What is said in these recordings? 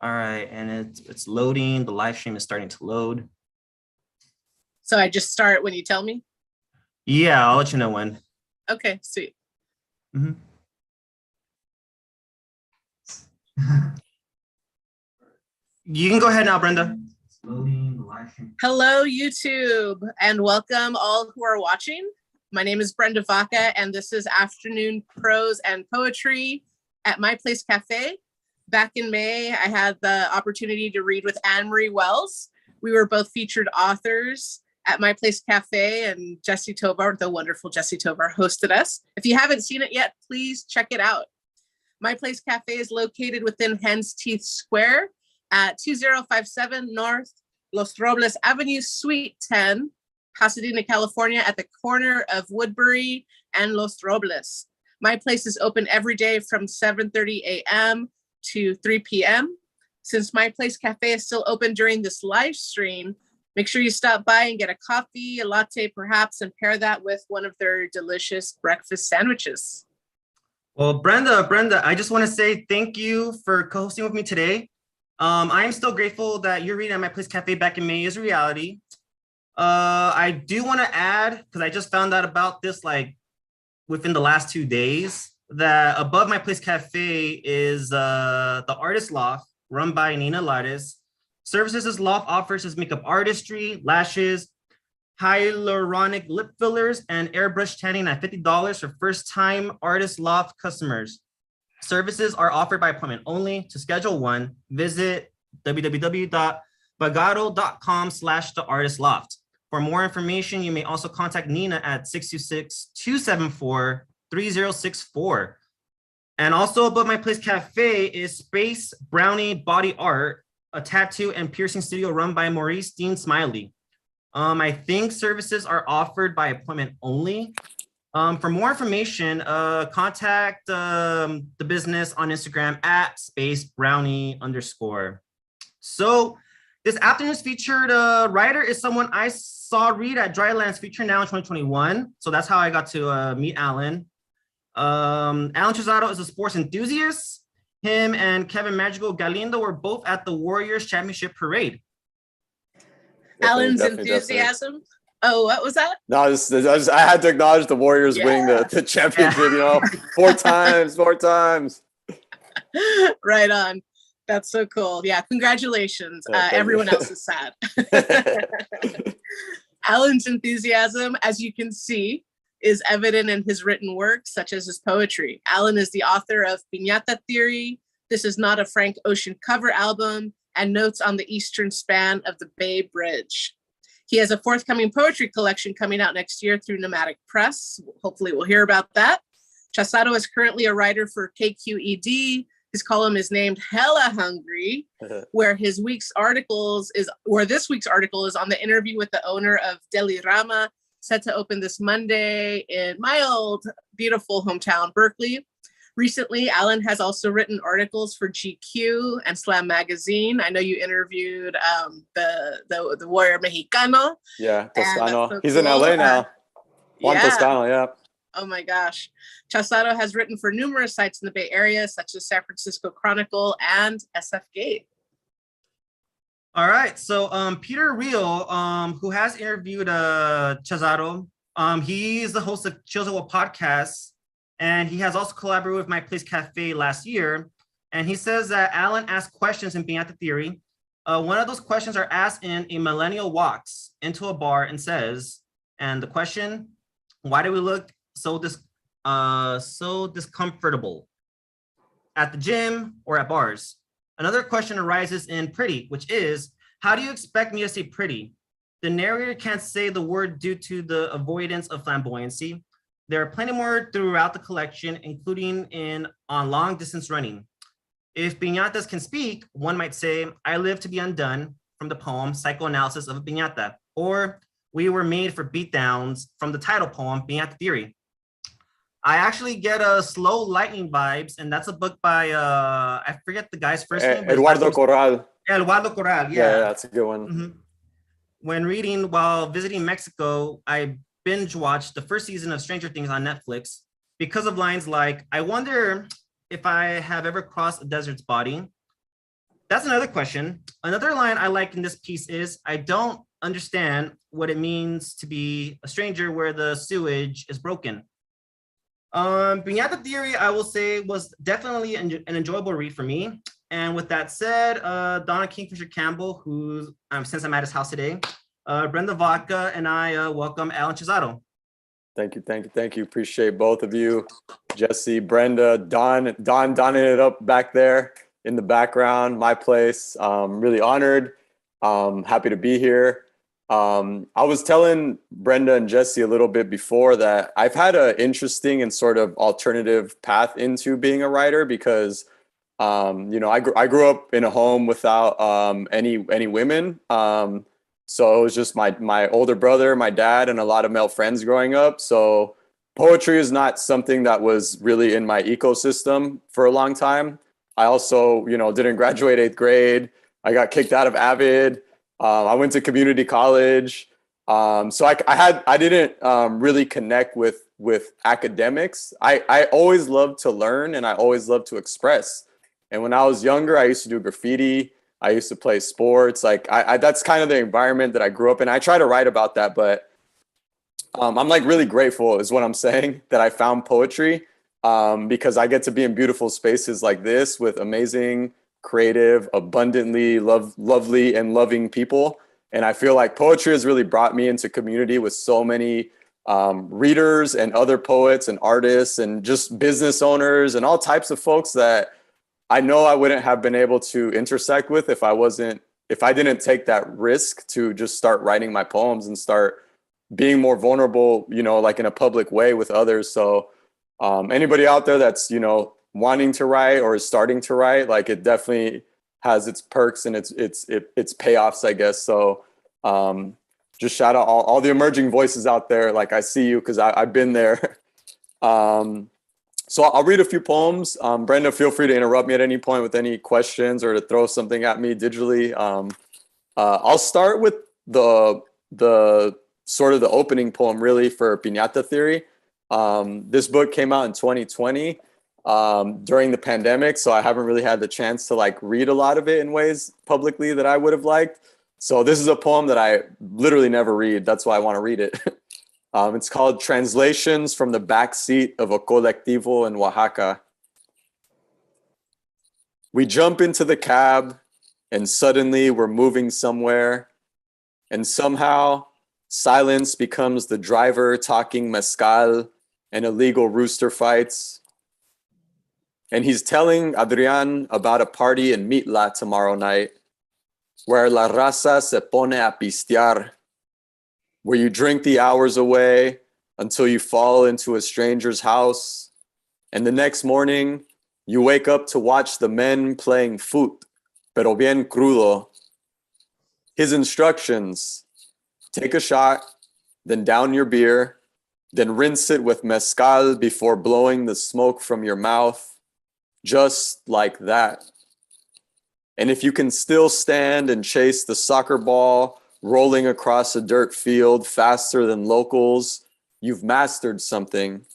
All right, and it's loading. The live stream is starting to load. So I just start when you tell me? Yeah, I'll let you know when. Okay, sweet. Mm-hmm. You can go ahead now, Brenda. Loading the live stream. Hello, YouTube, and welcome all who are watching. My name is Brenda Vaca, and this is Afternoon Prose and Poetry at My Place Cafe. Back in May, I had the opportunity to read with Anne Marie Wells. We were both featured authors at My Place Cafe, and Jesse Tovar, the wonderful Jesse Tovar, hosted us. If you haven't seen it yet, please check it out. My Place Cafe is located within Hen's Teeth Square at 2057 North Los Robles Avenue, Suite 10, Pasadena, California, at the corner of Woodbury and Los Robles. My Place is open every day from 7:30 a.m. to 3 p.m. Since My Place Cafe is still open during this live stream, make sure you stop by and get a coffee, a latte perhaps, and pair that with one of their delicious breakfast sandwiches. Well, Brenda, I just want to say thank you for co-hosting with me today. I am still grateful that your reading at My Place Cafe back in May is a reality. I do want to add, because I just found out about this like within the last 2 days, that above My Place Cafe is the Artist Loft, run by Nina Lares. Services this loft offers is makeup artistry, lashes, hyaluronic lip fillers, and airbrush tanning at $50 for first-time Artist Loft customers. Services are offered by appointment only. To schedule one, visit www.bagado.com/theartistloft. For more information, you may also contact Nina at 626-274-3064. And also above My Place Cafe is Space Brownie Body Art, a tattoo and piercing studio run by Maurice Dean Smiley. I think services are offered by appointment only. For more information, contact the business on Instagram at spacebrownie_. So this afternoon's featured writer is someone I saw read at Drylands Feature Now in 2021. So that's how I got to meet Alan. Alan Chazaro is a sports enthusiast. Him and Kevin Magical Galindo were both at the Warriors Championship Parade. Alan's enthusiasm. Oh, what was that? No, I had to acknowledge the Warriors winning the championship, you know, four times. Right on. That's so cool. Yeah, congratulations. Everyone else is sad. Alan's enthusiasm, as you can see, is evident in his written work, such as his poetry. Alan is the author of Piñata Theory, This Is Not a Frank Ocean Cover Album, and Notes on the Eastern Span of the Bay Bridge. He has a forthcoming poetry collection coming out next year through Nomadic Press. Hopefully we'll hear about that. Chazaro is currently a writer for KQED. His column is named Hella Hungry, where this week's article is on the interview with the owner of Deli Rama, set to open this Monday in my old beautiful hometown, Berkeley. Recently, Alan has also written articles for GQ and Slam Magazine. I know you interviewed the warrior Mexicano. Yeah, Toscano. So he's cool. In LA now. Juan Toscano, yeah. Oh my gosh. Chazaro has written for numerous sites in the Bay Area, such as San Francisco Chronicle and SF Gate. All right, so Peter Reel, who has interviewed Chazaro, he's the host of Chills at What podcast. And he has also collaborated with My Place Cafe last year. And he says that Alan asked questions in Piñata Theory. One of those questions are asked in A Millennial Walks into a Bar and says, and the question, why do we look so discomfortable at the gym or at bars? Another question arises in Pretty, which is, how do you expect me to say pretty? The narrator can't say the word due to the avoidance of flamboyancy. There are plenty more throughout the collection, including on long distance running. If piñatas can speak, one might say, I live to be undone, from the poem Psychoanalysis of a Piñata, or We Were Made for Beatdowns from the title poem Piñata Theory. I actually get a Slow Lightning vibes, and that's a book by, I forget the guy's first name. Eduardo Corral. Eduardo Corral, yeah. That's a good one. Mm-hmm. When reading while visiting Mexico, I binge watched the first season of Stranger Things on Netflix because of lines like, I wonder if I have ever crossed a desert's body. That's another question. Another line I like in this piece is, I don't understand what it means to be a stranger where the sewage is broken. Piñata Theory, I will say, was definitely an enjoyable read for me. And with that said, Donna Kingfisher Campbell, who's since I'm at his house today, Brenda Vaca, and I welcome Alan Chazaro. Thank you. Appreciate both of you. Jesse, Brenda, Don donning it up back there in the background, my place. Really honored. Happy to be here. I was telling Brenda and Jesse a little bit before that I've had an interesting and sort of alternative path into being a writer because, I grew up in a home without any women. So it was just my older brother, my dad, and a lot of male friends growing up. So poetry is not something that was really in my ecosystem for a long time. I also, didn't graduate 8th grade. I got kicked out of Avid. I went to community college. So I didn't really connect with academics. I always loved to learn and I always loved to express. And when I was younger, I used to do graffiti. I used to play sports. Like that's kind of the environment that I grew up in. I try to write about that, but I'm like really grateful is what I'm saying that I found poetry because I get to be in beautiful spaces like this with amazing, creative, abundantly lovely and loving people. And I feel like poetry has really brought me into community with so many readers and other poets and artists and just business owners and all types of folks that I know I wouldn't have been able to intersect with if I didn't take that risk to just start writing my poems and start being more vulnerable, like in a public way with others. So anybody out there that's, wanting to write or is starting to write, like it definitely has its perks and its payoffs, I guess. So just shout out all the emerging voices out there. Like I see you because I've been there. So I'll read a few poems. Brenda, feel free to interrupt me at any point with any questions or to throw something at me digitally. I'll start with the sort of the opening poem really for Piñata Theory. This book came out in 2020 during the pandemic, so I haven't really had the chance to like read a lot of it in ways publicly that I would have liked. So this is a poem that I literally never read. That's why I want to read it. It's called Translations from the Backseat of a Colectivo in Oaxaca. We jump into the cab and suddenly we're moving somewhere, and somehow silence becomes the driver talking mezcal and illegal rooster fights. And he's telling Adrian about a party in Mitla tomorrow night where la raza se pone a pistear, where you drink the hours away until you fall into a stranger's house. And the next morning, you wake up to watch the men playing foot, pero bien crudo. His instructions: take a shot, then down your beer, then rinse it with mezcal before blowing the smoke from your mouth, just like that. And if you can still stand and chase the soccer ball rolling across a dirt field faster than locals, you've mastered something.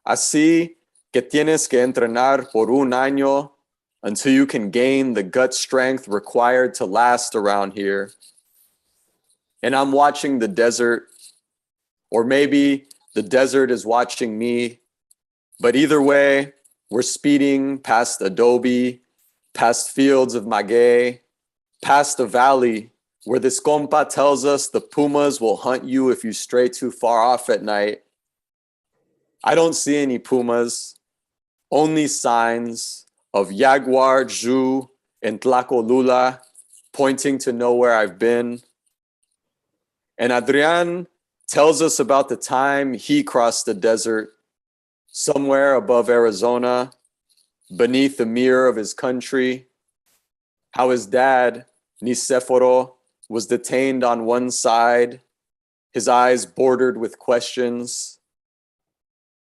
Así que tienes que entrenar por un año until you can gain the gut strength required to last around here. And I'm watching the desert, or maybe the desert is watching me. But either way, we're speeding past adobe, past fields of maguey, past a valley where this compa tells us the pumas will hunt you if you stray too far off at night. I don't see any pumas, only signs of jaguar, zhu, and tlacolula pointing to nowhere I've been. And Adrian tells us about the time he crossed the desert somewhere above Arizona, beneath the mirror of his country, how his dad, Niceforo, was detained on one side, his eyes bordered with questions.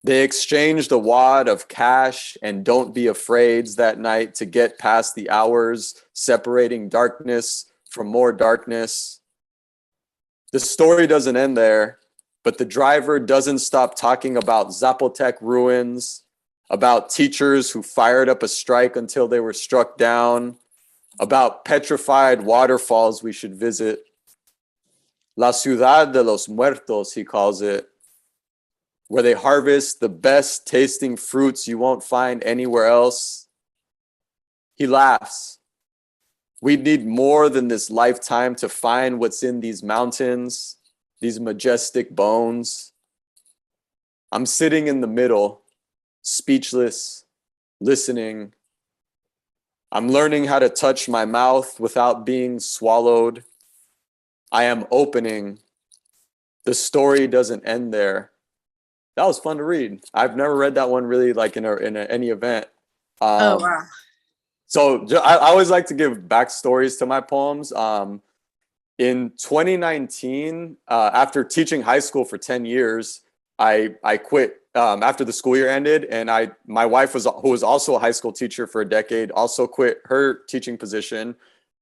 They exchanged a wad of cash and don't be afraids that night to get past the hours separating darkness from more darkness. The story doesn't end there, but the driver doesn't stop talking about Zapotec ruins, about teachers who fired up a strike until they were struck down, about petrified waterfalls we should visit. La Ciudad de los Muertos, he calls it, where they harvest the best tasting fruits you won't find anywhere else. He laughs. We need more than this lifetime to find what's in these mountains, these majestic bones. I'm sitting in the middle, speechless, listening. I'm learning how to touch my mouth without being swallowed. I am opening. The story doesn't end there. That was fun to read. I've never read that one really like in any event. Oh, wow. So I always like to give backstories to my poems. In 2019, after teaching high school for 10 years, I quit after the school year ended, and my wife who was also a high school teacher for a decade, also quit her teaching position.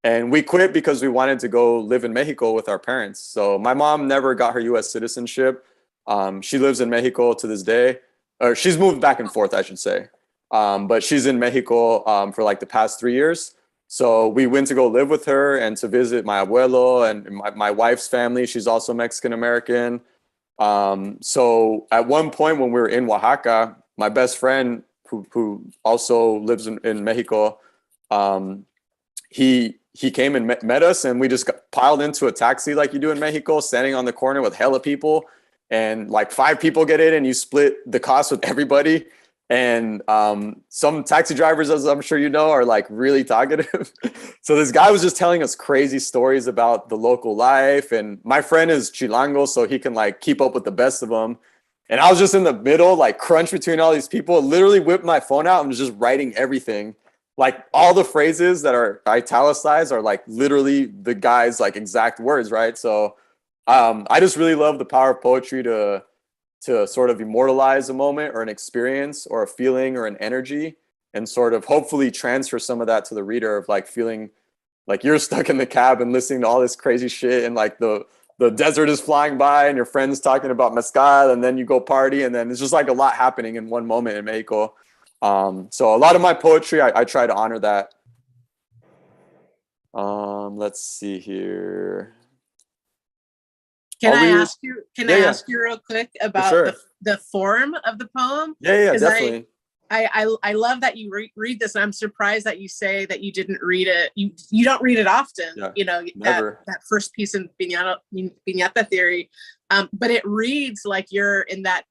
And we quit because we wanted to go live in Mexico with our parents. So my mom never got her US citizenship. She lives in Mexico to this day, or she's moved back and forth, I should say. But she's in Mexico for like the past 3 years. So we went to go live with her and to visit my abuelo and my wife's family. She's also Mexican American. So at one point when we were in Oaxaca, my best friend who also lives in Mexico, he came and met us, and we just got piled into a taxi like you do in Mexico, standing on the corner with hella people, and like 5 people get in and you split the cost with everybody. And some taxi drivers, as I'm sure you know, are like really talkative. So this guy was just telling us crazy stories about the local life. And my friend is Chilango, so he can like keep up with the best of them. And I was just in the middle, like crunched between all these people, literally whipped my phone out and was just writing everything. Like all the phrases that are italicized are like literally the guy's like exact words, right? So I just really love the power of poetry to sort of immortalize a moment or an experience or a feeling or an energy, and sort of hopefully transfer some of that to the reader of like feeling like you're stuck in the cab and listening to all this crazy shit, and like the desert is flying by and your friends talking about mezcal, and then you go party, and then it's just like a lot happening in one moment in Mexico. So a lot of my poetry, I try to honor that. Let's see here. Can I ask you real quick about sure. the form of the poem? Yeah, definitely. I love that you read this, and I'm surprised that you say that you didn't read it. You don't read it often. Yeah, you know, that first piece in Piñata Theory, but it reads like you're in that.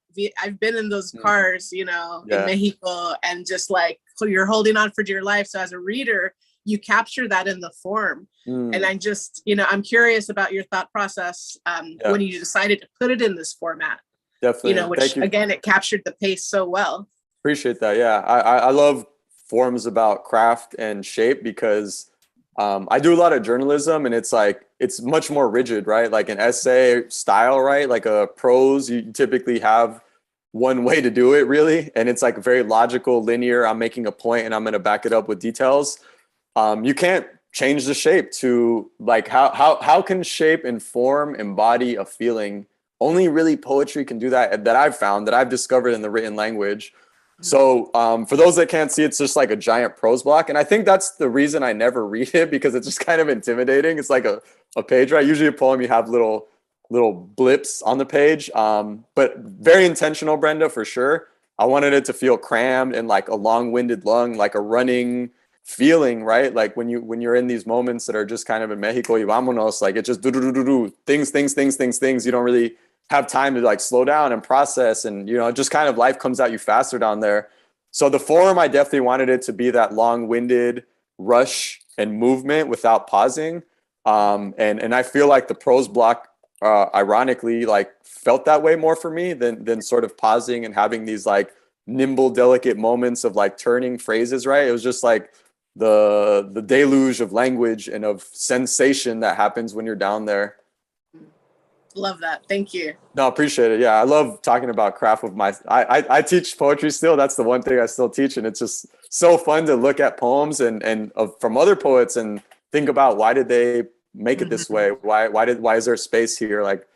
I've been in those cars, you know, in Mexico, and just like you're holding on for dear life. So as a reader, you capture that in the form. And I just, you know, I'm curious about your thought process when you decided to put it in this format. Definitely. You know, which again, it captured the pace so well. Appreciate that. Yeah, I love forms about craft and shape because I do a lot of journalism, and it's like, it's much more rigid, right? Like an essay style, right? Like a prose, you typically have one way to do it really. And it's like very logical, linear. I'm making a point and I'm going to back it up with details. You can't change the shape to like, how can shape and form embody a feeling? Only really poetry can do that I've found, that I've discovered in the written language. So for those that can't see, it's just like a giant prose block. And I think that's the reason I never read it, because it's just kind of intimidating. It's like a page, right? Usually a poem, you have little blips on the page, but very intentional, Brenda, for sure. I wanted it to feel crammed and like a long-winded lung, like a running feeling, right? Like when you're in these moments that are just kind of in Mexico y vámonos, like it just do things. You don't really have time to like slow down and process, and you know, just kind of life comes at you faster down there. So the form, I definitely wanted it to be that long-winded rush and movement without pausing. And I feel like the prose block ironically like felt that way more for me than sort of pausing and having these like nimble, delicate moments of like turning phrases, right? It was just like the deluge of language and of sensation that happens when you're down there. Love that. Thank you. No, appreciate it. Yeah, I love talking about craft with I teach poetry still. That's the one thing I still teach, and it's just so fun to look at poems and from other poets and think about why did they make it this way? Why is there space here? Like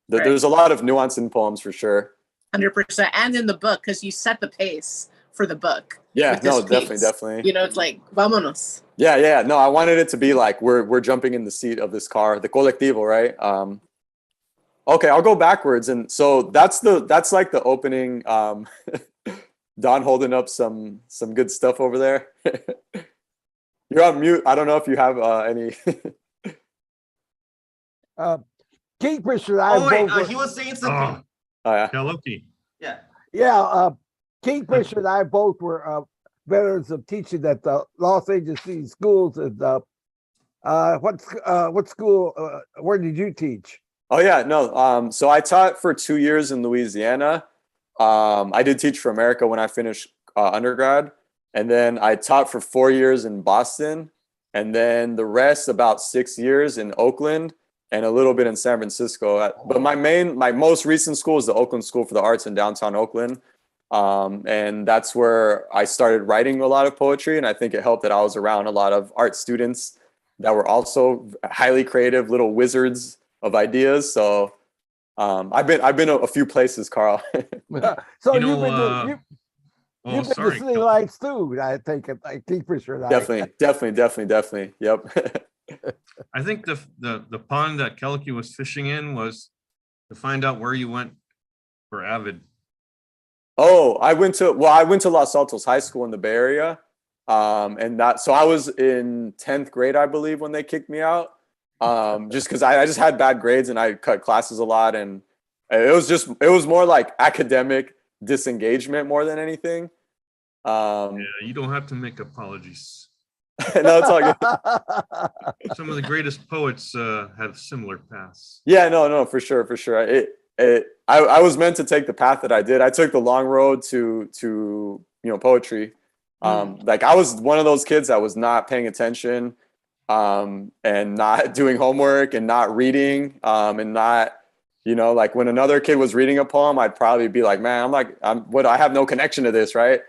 there's a lot of nuance in poems for sure. 100%, and in the book, because you set the pace for the book. Yeah, with this no, definitely, piece. definitely. You know, it's like, vámonos. Yeah. No, I wanted it to be like we're jumping in the seat of this car, the colectivo, right? Okay, I'll go backwards, and so that's like the opening. Don holding up some good stuff over there. You're on mute. I don't know if you have any. Kingfisher and I Oh wait, both were, he was saying something. Oh yeah. Loki. Yeah. yeah, Kingfisher and I both were veterans of teaching at the Los Angeles City Schools. And what school? Where did you teach? Oh yeah, no. So I taught for 2 years in Louisiana. I did teach for America when I finished undergrad, and then I taught for 4 years in Boston, and then the rest about 6 years in Oakland and a little bit in San Francisco. But my most recent school is the Oakland School for the Arts in downtown Oakland, and that's where I started writing a lot of poetry. And I think it helped that I was around a lot of art students that were also highly creative little wizards of ideas. So I've been a few places, Carl. So You you've know, been Oh, you've been sorry. to City Lights too, I think, like Kingfisher and I. Definitely. Yep. I think the pond that Kelki was fishing in was to find out where you went for Avid. Oh, I went to Los Altos High School in the Bay Area. So I was in 10th grade, I believe, when they kicked me out. Just because I just had bad grades and I cut classes a lot, and it was more like academic disengagement more than anything. Yeah, you don't have to make apologies. No, it's all good. Some of the greatest poets have similar paths. Yeah, no, for sure. I was meant to take the path that I did. I took the long road to poetry. Like I was one of those kids that was not paying attention, and not doing homework and not reading, and not, like when another kid was reading a poem, I'd probably be like, man, I have no connection to this, right?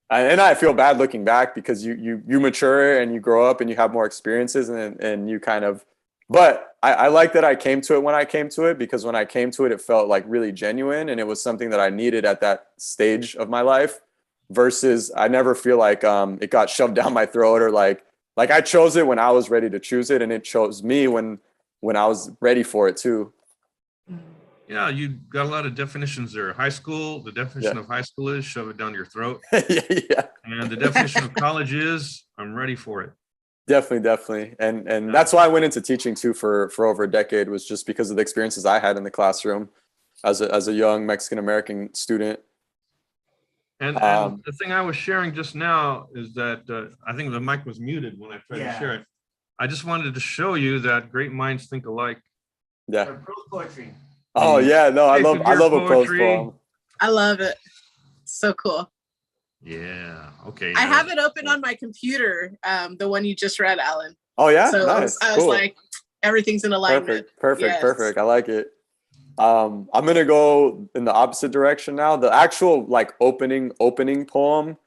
And I feel bad looking back because you mature and you grow up and you have more experiences, and you kind of, but I like that I came to it when I came to it, because when I came to it, it felt like really genuine, and it was something that I needed at that stage of my life, versus I never feel like it got shoved down my throat, or like I chose it when I was ready to choose it, and it chose me when I was ready for it too. Yeah, you got a lot of definitions there. High school, the definition of high school is shove it down your throat. Yeah. And the definition of college is I'm ready for it. Definitely. And that's why I went into teaching too for over a decade, was just because of the experiences I had in the classroom as a young Mexican American student. And the thing I was sharing just now is that I think the mic was muted when I tried to share it. I just wanted to show you that great minds think alike. Yeah. Prose poetry. Oh yeah, no, I love a prose poem. I love it. So cool. Yeah. Okay. I have it open on my computer, the one you just read, Alan. Oh yeah, So nice. I was like, everything's in alignment. Perfect. I like it. I'm gonna go in the opposite direction now. The actual like opening poem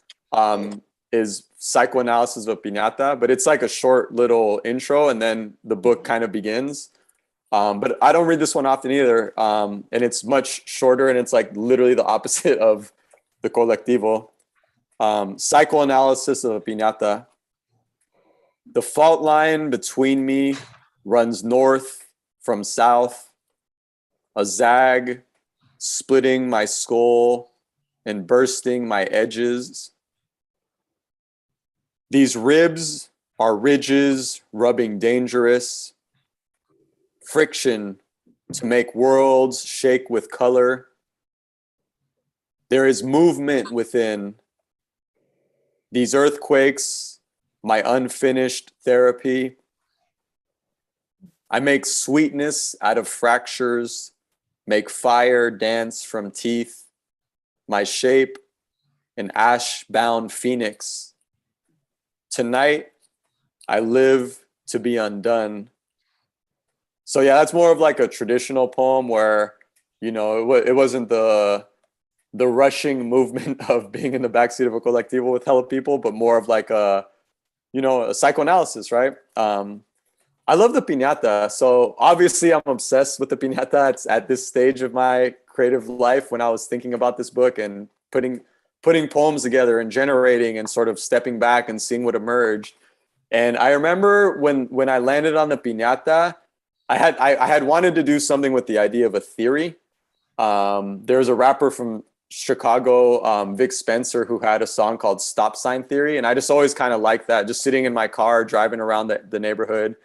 is Psychoanalysis of Piñata, but it's like a short little intro, and then the book kind of begins. But I don't read this one often either, and it's much shorter, and it's like literally the opposite of the colectivo. Psychoanalysis of a Piñata. The fault line between me runs north from south, a zag splitting my skull and bursting my edges. These ribs are ridges rubbing dangerous, friction to make worlds shake with color. There is movement within these earthquakes, my unfinished therapy. I make sweetness out of fractures, make fire dance from teeth. My shape, an ash-bound phoenix. Tonight, I live to be undone. So yeah, that's more of like a traditional poem where, it wasn't the rushing movement of being in the backseat of a colectivo with hella people, but more of like a psychoanalysis, right? I love the piñata. So obviously I'm obsessed with the piñata. It's at this stage of my creative life when I was thinking about this book and putting putting poems together and generating and sort of stepping back and seeing what emerged. And I remember when I landed on the piñata, I had wanted to do something with the idea of a theory. There's a rapper from Chicago, Vic Spencer, who had a song called Stop Sign Theory. And I just always kind of liked that, just sitting in my car, driving around the neighborhood,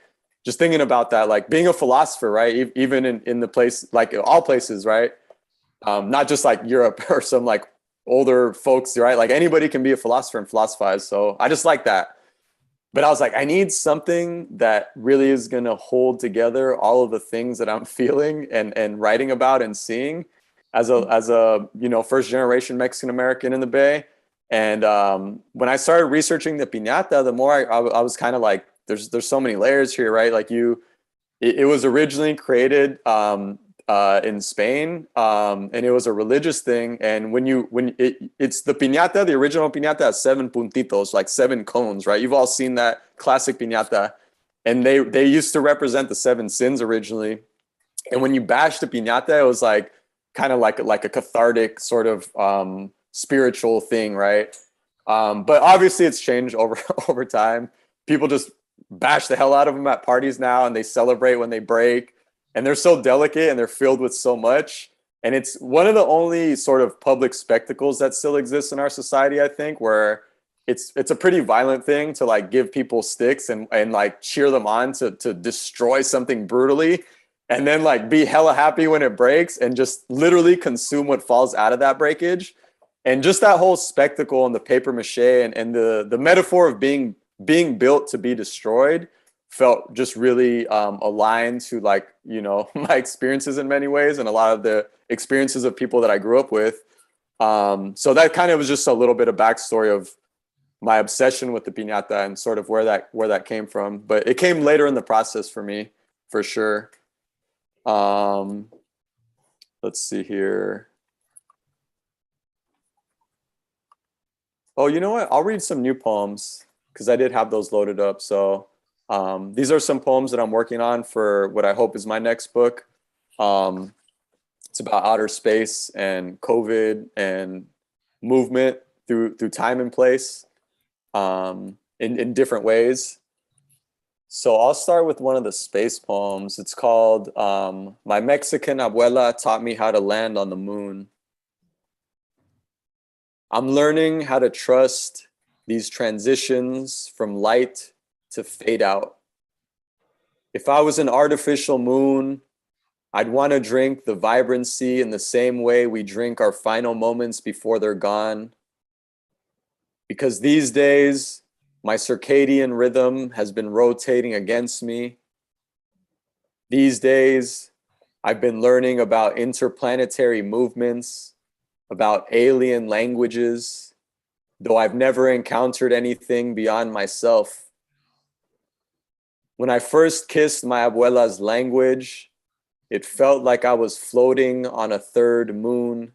just thinking about that, like being a philosopher, right? Even in the place, like all places, right? Not just like Europe or some like older folks, right? Like anybody can be a philosopher and philosophize. So I just like that. But I was like, I need something that really is going to hold together all of the things that I'm feeling and writing about and seeing as a first generation Mexican American in the Bay. And when I started researching the piñata, the more I was kind of like, there's so many layers here, right? Like it was originally created in Spain, and it was a religious thing. And it's the piñata, the original piñata has 7 puntitos, like 7 cones, right? You've all seen that classic piñata, and they used to represent the 7 sins originally. And when you bash the piñata, it was like kind of like a cathartic sort of spiritual thing, right? But obviously it's changed over time. People just bash the hell out of them at parties now, and they celebrate when they break. And they're so delicate and they're filled with so much. And it's one of the only sort of public spectacles that still exists in our society, I think, where it's a pretty violent thing to like give people sticks and like cheer them on to destroy something brutally, and then like be hella happy when it breaks and just literally consume what falls out of that breakage. And just that whole spectacle and the paper mache and the metaphor of being built to be destroyed felt just really aligned to like, my experiences in many ways and a lot of the experiences of people that I grew up with. So that kind of was just a little bit of backstory of my obsession with the piñata and sort of where that came from. But it came later in the process for me, for sure. Let's see here. Oh, you know what? I'll read some new poems because I did have those loaded up. So these are some poems that I'm working on for what I hope is my next book. It's about outer space and COVID and movement through time and place in different ways. So I'll start with one of the space poems. It's called My Mexican Abuela Taught Me How to Land on the Moon. I'm learning how to trust these transitions from light to fade out. If I was an artificial moon, I'd want to drink the vibrancy in the same way we drink our final moments before they're gone. Because these days, my circadian rhythm has been rotating against me. These days, I've been learning about interplanetary movements, about alien languages, though I've never encountered anything beyond myself. When I first kissed my abuela's language, it felt like I was floating on a third moon.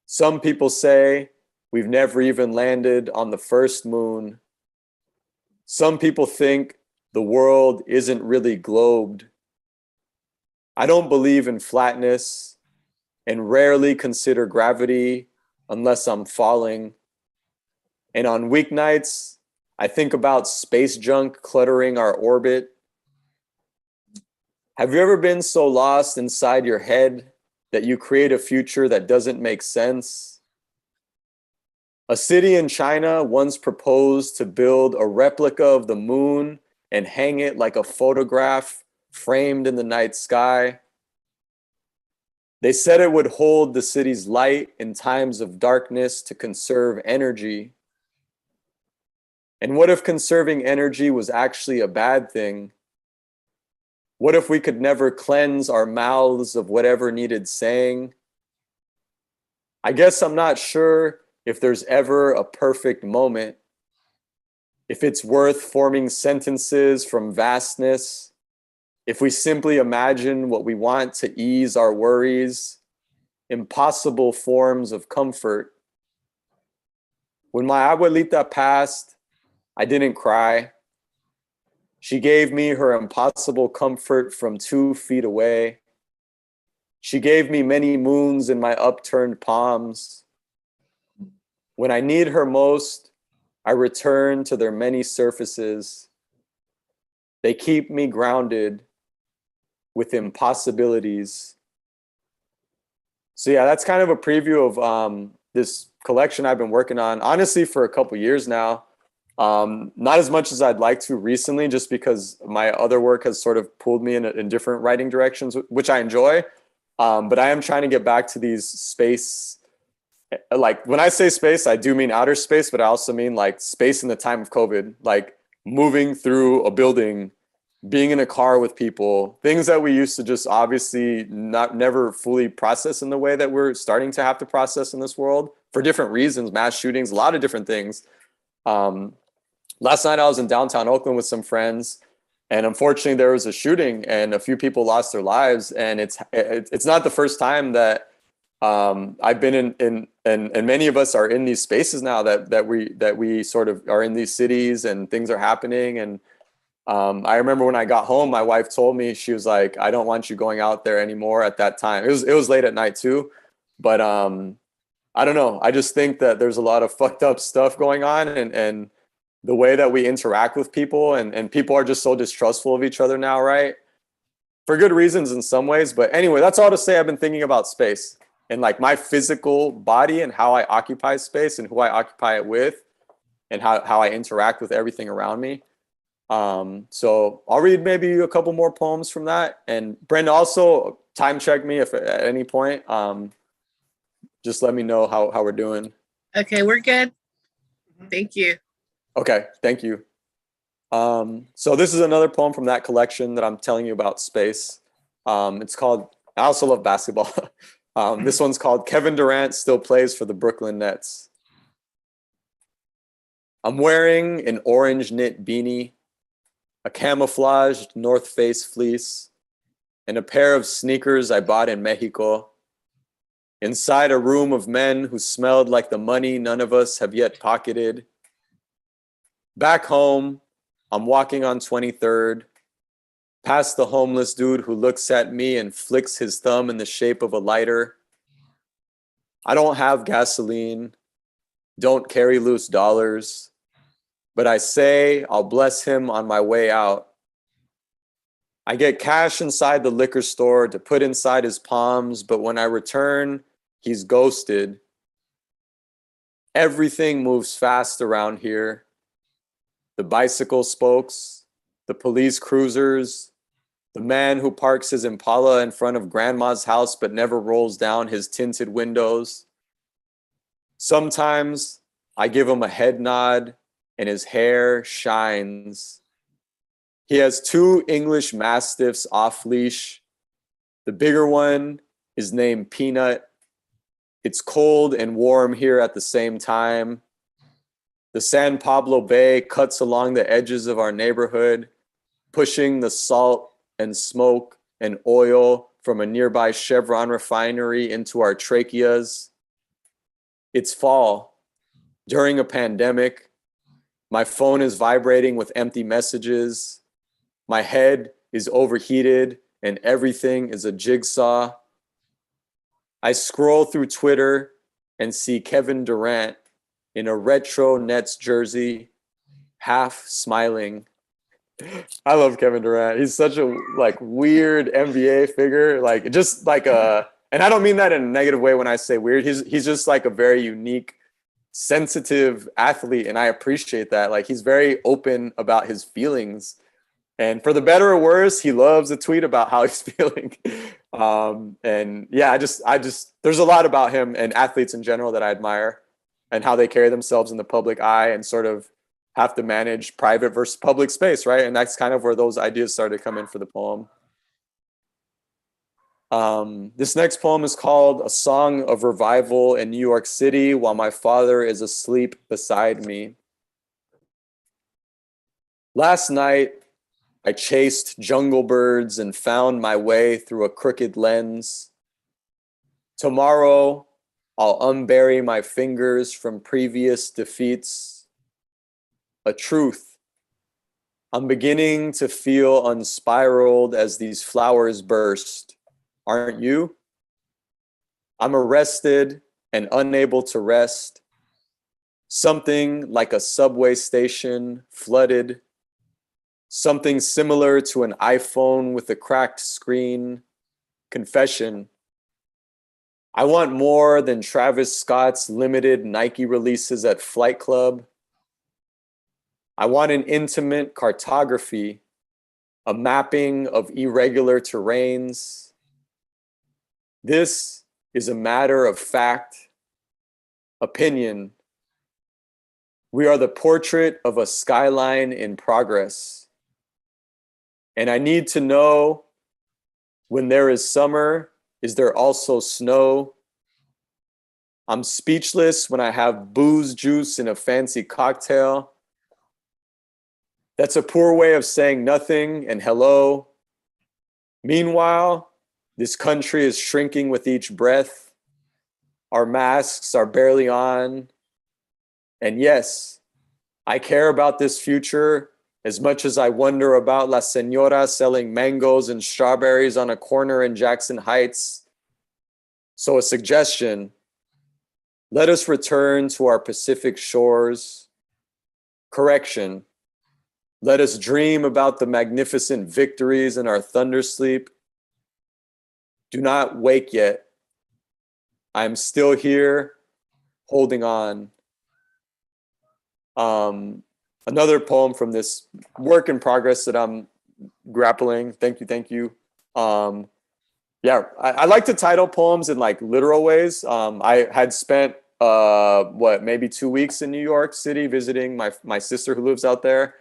Some people say we've never even landed on the first moon. Some people think the world isn't really globed. I don't believe in flatness and rarely consider gravity unless I'm falling. And on weeknights, I think about space junk cluttering our orbit. Have you ever been so lost inside your head that you create a future that doesn't make sense? A city in China once proposed to build a replica of the moon and hang it like a photograph framed in the night sky. They said it would hold the city's light in times of darkness to conserve energy. And what if conserving energy was actually a bad thing? What if we could never cleanse our mouths of whatever needed saying? I guess I'm not sure if there's ever a perfect moment, if it's worth forming sentences from vastness, if we simply imagine what we want to ease our worries, impossible forms of comfort. When my abuelita passed, I didn't cry. She gave me her impossible comfort from 2 feet away. She gave me many moons in my upturned palms. When I need her most, I return to their many surfaces. They keep me grounded with impossibilities. So yeah, that's kind of a preview of this collection I've been working on, honestly, for a couple years now. Not as much as I'd like to recently, just because my other work has sort of pulled me in different writing directions, which I enjoy. But I am trying to get back to these space. Like when I say space, I do mean outer space, but I also mean like space in the time of COVID, like moving through a building, being in a car with people, things that we used to just obviously never fully process in the way that we're starting to have to process in this world for different reasons, mass shootings, a lot of different things. Last night I was in downtown Oakland with some friends, and unfortunately there was a shooting and a few people lost their lives. And it's not the first time that I've been in and many of us are in these spaces now that we sort of are in these cities and things are happening. And I remember when I got home, my wife told me, she was like, I don't want you going out there anymore at that time. It was late at night too, but I don't know. I just think that there's a lot of fucked up stuff going on, and the way that we interact with people, and people are just so distrustful of each other now, right? For good reasons in some ways. But anyway, that's all to say I've been thinking about space and like my physical body and how I occupy space and who I occupy it with and how I interact with everything around me. So I'll read maybe a couple more poems from that. And Brenda, also time check me if at any point. Just let me know how we're doing. Okay, we're good. Thank you. Okay, thank you. So this is another poem from that collection that I'm telling you about, space. It's called, I also love basketball. This one's called Kevin Durant Still Plays for the Brooklyn Nets. I'm wearing an orange knit beanie, a camouflaged North Face fleece, and a pair of sneakers I bought in Mexico. Inside a room of men who smelled like the money none of us have yet pocketed. Back home, I'm walking on 23rd, past the homeless dude who looks at me and flicks his thumb in the shape of a lighter. I don't have gasoline, don't carry loose dollars, but I say I'll bless him on my way out. I get cash inside the liquor store to put inside his palms, but when I return, he's ghosted. Everything moves fast around here. The bicycle spokes, the police cruisers, the man who parks his Impala in front of grandma's house but never rolls down his tinted windows. Sometimes I give him a head nod and his hair shines. He has 2 English Mastiffs off leash. The bigger one is named Peanut. It's cold and warm here at the same time. The San Pablo Bay cuts along the edges of our neighborhood, pushing the salt and smoke and oil from a nearby Chevron refinery into our tracheas. It's fall. During a pandemic, my phone is vibrating with empty messages. My head is overheated and everything is a jigsaw. I scroll through Twitter and see Kevin Durant in a retro Nets jersey, half smiling. I love Kevin Durant. He's such a like weird NBA figure, like just like and I don't mean that in a negative way when I say weird. He's just like a very unique, sensitive athlete, and I appreciate that. Like he's very open about his feelings, and for the better or worse, he loves to tweet about how he's feeling. And yeah, I just there's a lot about him and athletes in general that I admire, and how they carry themselves in the public eye and sort of have to manage private versus public space, right? And that's kind of where those ideas started to come in for the poem. This next poem is called A Song of Revival in New York City While My Father is Asleep Beside Me. Last night, I chased jungle birds and found my way through a crooked lens. Tomorrow, I'll unbury my fingers from previous defeats. A truth. I'm beginning to feel unspiraled as these flowers burst. Aren't you? I'm arrested and unable to rest. something like a subway station flooded, something similar to an iPhone with a cracked screen. Confession. I want more than Travis Scott's limited Nike releases at Flight Club. I want an intimate cartography, a mapping of irregular terrains. This is a matter of fact, opinion. We are the portrait of a skyline in progress. And I need to know, when there is summer, is there also snow? I'm speechless when I have booze juice in a fancy cocktail. That's a poor way of saying nothing and hello. Meanwhile, this country is shrinking with each breath. Our masks are barely on. And yes, I care about this future as much as I wonder about La Señora selling mangoes and strawberries on a corner in Jackson Heights. So a suggestion, let us return to our Pacific shores. Correction, let us dream about the magnificent victories in our thundersleep. Do not wake yet. I am still here, holding on. Another poem from this work in progress that I'm grappling. Thank you. Yeah, I like to title poems in like literal ways. I had spent maybe 2 weeks in New York City visiting my sister who lives out there.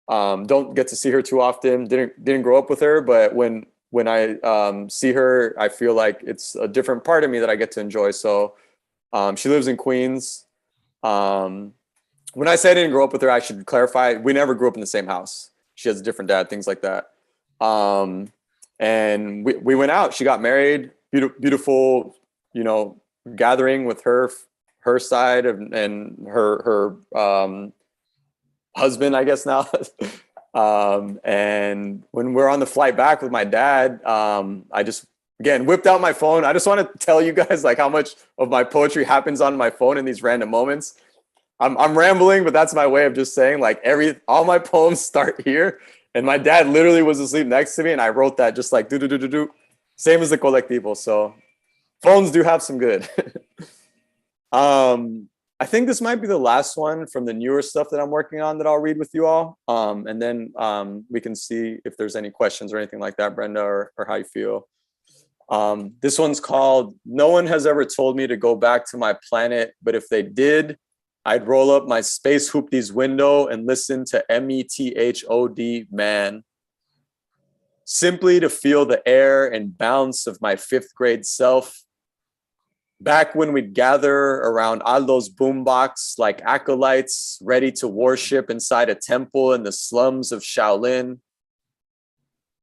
Don't get to see her too often. Didn't grow up with her, but when I see her, I feel like it's a different part of me that I get to enjoy. So she lives in Queens. When I say I didn't grow up with her, I should clarify, we never grew up in the same house. She has a different dad, things like that. And we went out. She got married. Beautiful, gathering with her side and her husband, I guess now. And when we're on the flight back with my dad, I just again whipped out my phone. I just want to tell you guys like how much of my poetry happens on my phone in these random moments. I'm rambling, but that's my way of just saying like all my poems start here. And my dad literally was asleep next to me, and I wrote that just like do. Same as the colectivo. So phones do have some good. I think this might be the last one from the newer stuff that I'm working on that I'll read with you all. And then we can see if there's any questions or anything like that, Brenda, or how you feel. This one's called No One Has Ever Told Me to Go Back to My Planet, but if they did, I'd roll up my space hoopty's window and listen to METHOD, man. Simply to feel the air and bounce of my 5th grade self. Back when we'd gather around Aldo's boombox like acolytes ready to worship inside a temple in the slums of Shaolin.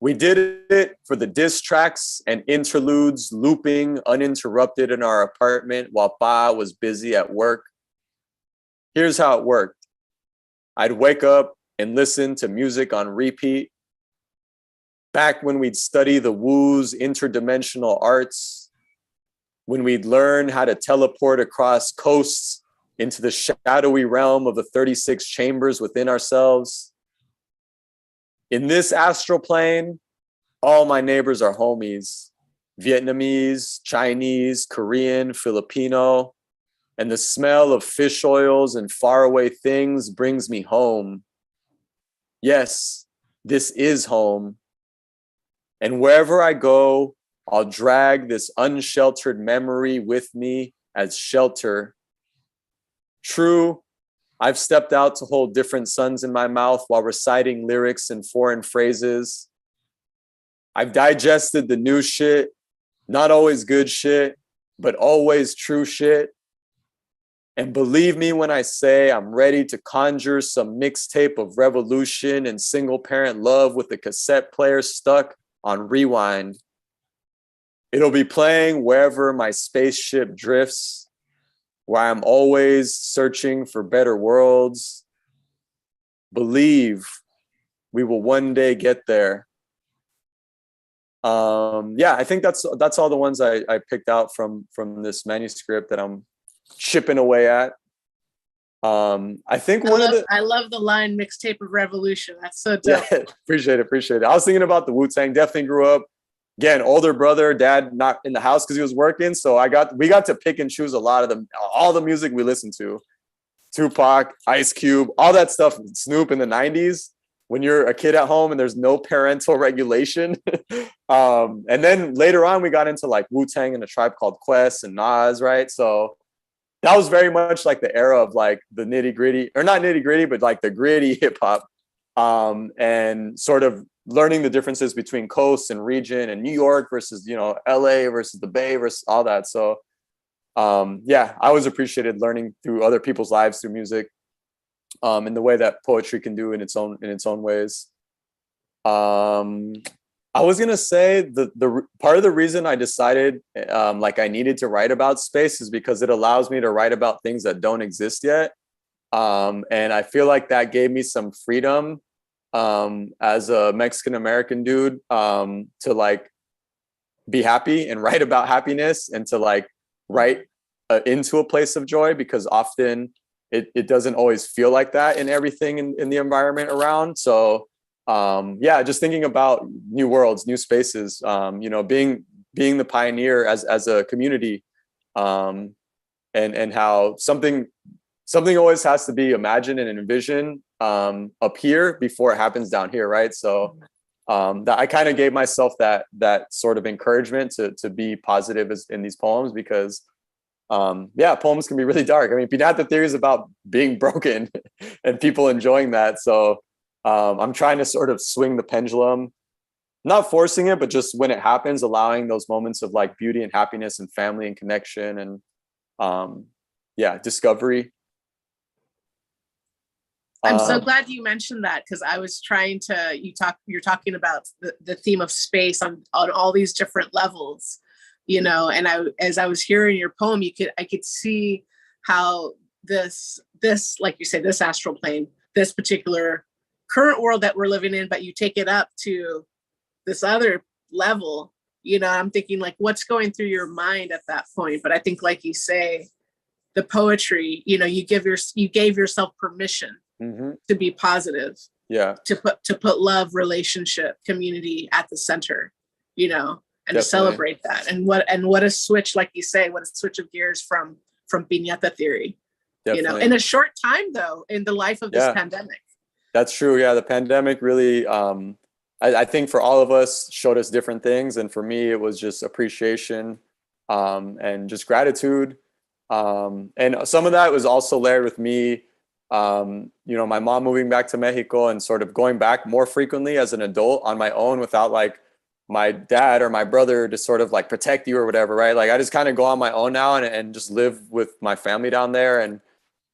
We did it for the diss tracks and interludes looping uninterrupted in our apartment while Pa was busy at work. Here's how it worked. I'd wake up and listen to music on repeat. Back when we'd study the Wu's interdimensional arts, when we'd learn how to teleport across coasts into the shadowy realm of the 36 chambers within ourselves. In this astral plane, all my neighbors are homies. Vietnamese, Chinese, Korean, Filipino, and the smell of fish oils and faraway things brings me home. Yes, this is home. And wherever I go, I'll drag this unsheltered memory with me as shelter. True, I've stepped out to hold different suns in my mouth while reciting lyrics in foreign phrases. I've digested the new shit, not always good shit, but always true shit. And believe me when I say I'm ready to conjure some mixtape of revolution and single parent love with the cassette player stuck on rewind. It'll be playing wherever my spaceship drifts, where I'm always searching for better worlds. Believe we will one day get there. Yeah, I think that's all the ones I picked out from this manuscript that I'm chipping away at. I think one of the I love the line "mixtape of revolution." That's so dope. yeah, appreciate it. I was thinking about the Wu-Tang. Definitely grew up. Again, older brother, dad not in the house because he was working, so we got to pick and choose a lot of all the music we listened to. Tupac, Ice Cube, all that stuff. Snoop in the '90s. When you're a kid at home and there's no parental regulation, and then later on we got into like Wu-Tang and A Tribe Called Quest and Nas, right? So that was very much like the era of like the nitty gritty, or not nitty gritty, but like the gritty hip hop, and sort of learning the differences between coast and region and New York versus, LA versus the Bay versus all that. So, yeah, I always appreciated learning through other people's lives through music, in the way that poetry can do in its own ways. I was gonna say the part of the reason I decided like I needed to write about space is because it allows me to write about things that don't exist yet, and I feel like that gave me some freedom as a Mexican American dude, to like be happy and write about happiness and to like write into a place of joy, because often it doesn't always feel like that in everything in the environment around. So yeah, just thinking about new worlds, new spaces, being the pioneer as a community, and how something always has to be imagined and envisioned up here before it happens down here, right? So that I kind of gave myself that sort of encouragement to be positive in these poems, because yeah, poems can be really dark. I mean, Pinata Theory is about being broken and people enjoying that. So I'm trying to sort of swing the pendulum, not forcing it, but just when it happens, allowing those moments of like beauty and happiness and family and connection and yeah, discovery. I'm so glad you mentioned that, because I was trying to, you're talking about the theme of space on all these different levels, and as I was hearing your poem, I could see how this, like you say, this astral plane, this particular current world that we're living in, but you take it up to this other level, I'm thinking like, what's going through your mind at that point? But I think, like you say, the poetry, you gave yourself permission to be positive, to put love, relationship, community at the center, and Definitely. to celebrate that. And what a switch, like you say, what a switch of gears from Piñata Theory, Definitely. in a short time though, in the life of this pandemic. That's true. Yeah, the pandemic really, I think for all of us showed us different things, and for me it was just appreciation, and just gratitude, and some of that was also layered with me, my mom moving back to Mexico and sort of going back more frequently as an adult on my own without like my dad or my brother to sort of like protect you or whatever, right? Like I just kind of go on my own now and just live with my family down there. And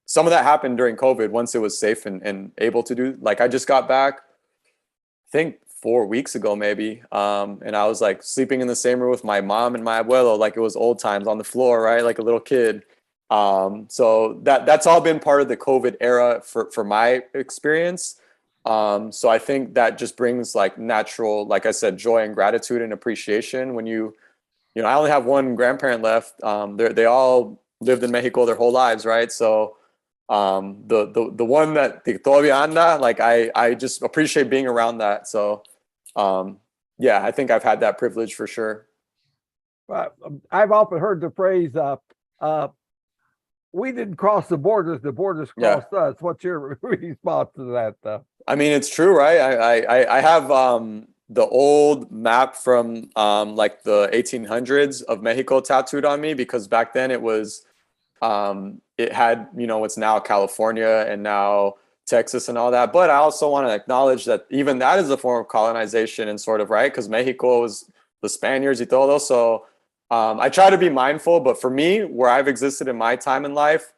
some of that happened during COVID once it was safe and able to do. Like I just got back, I think 4 weeks ago maybe, and I was like sleeping in the same room with my mom and my abuelo like it was old times, on the floor, right? Like a little kid. So that's all been part of the COVID era for my experience. So I think that just brings like natural, like I said, joy and gratitude and appreciation when I only have one grandparent left. They all lived in Mexico their whole lives, right? So the one that todavía anda, like I just appreciate being around that. So yeah, I think I've had that privilege for sure. I've often heard the phrase, we didn't cross the borders crossed us. What's your response to that? I mean, it's true, right? I have the old map from like the 1800s of Mexico tattooed on me, because back then it was it had what's now California and now Texas and all that. But I also want to acknowledge that even that is a form of colonization and sort of, right, because Mexico was the Spaniards y todo. So I try to be mindful, but for me, where I've existed in my time in life,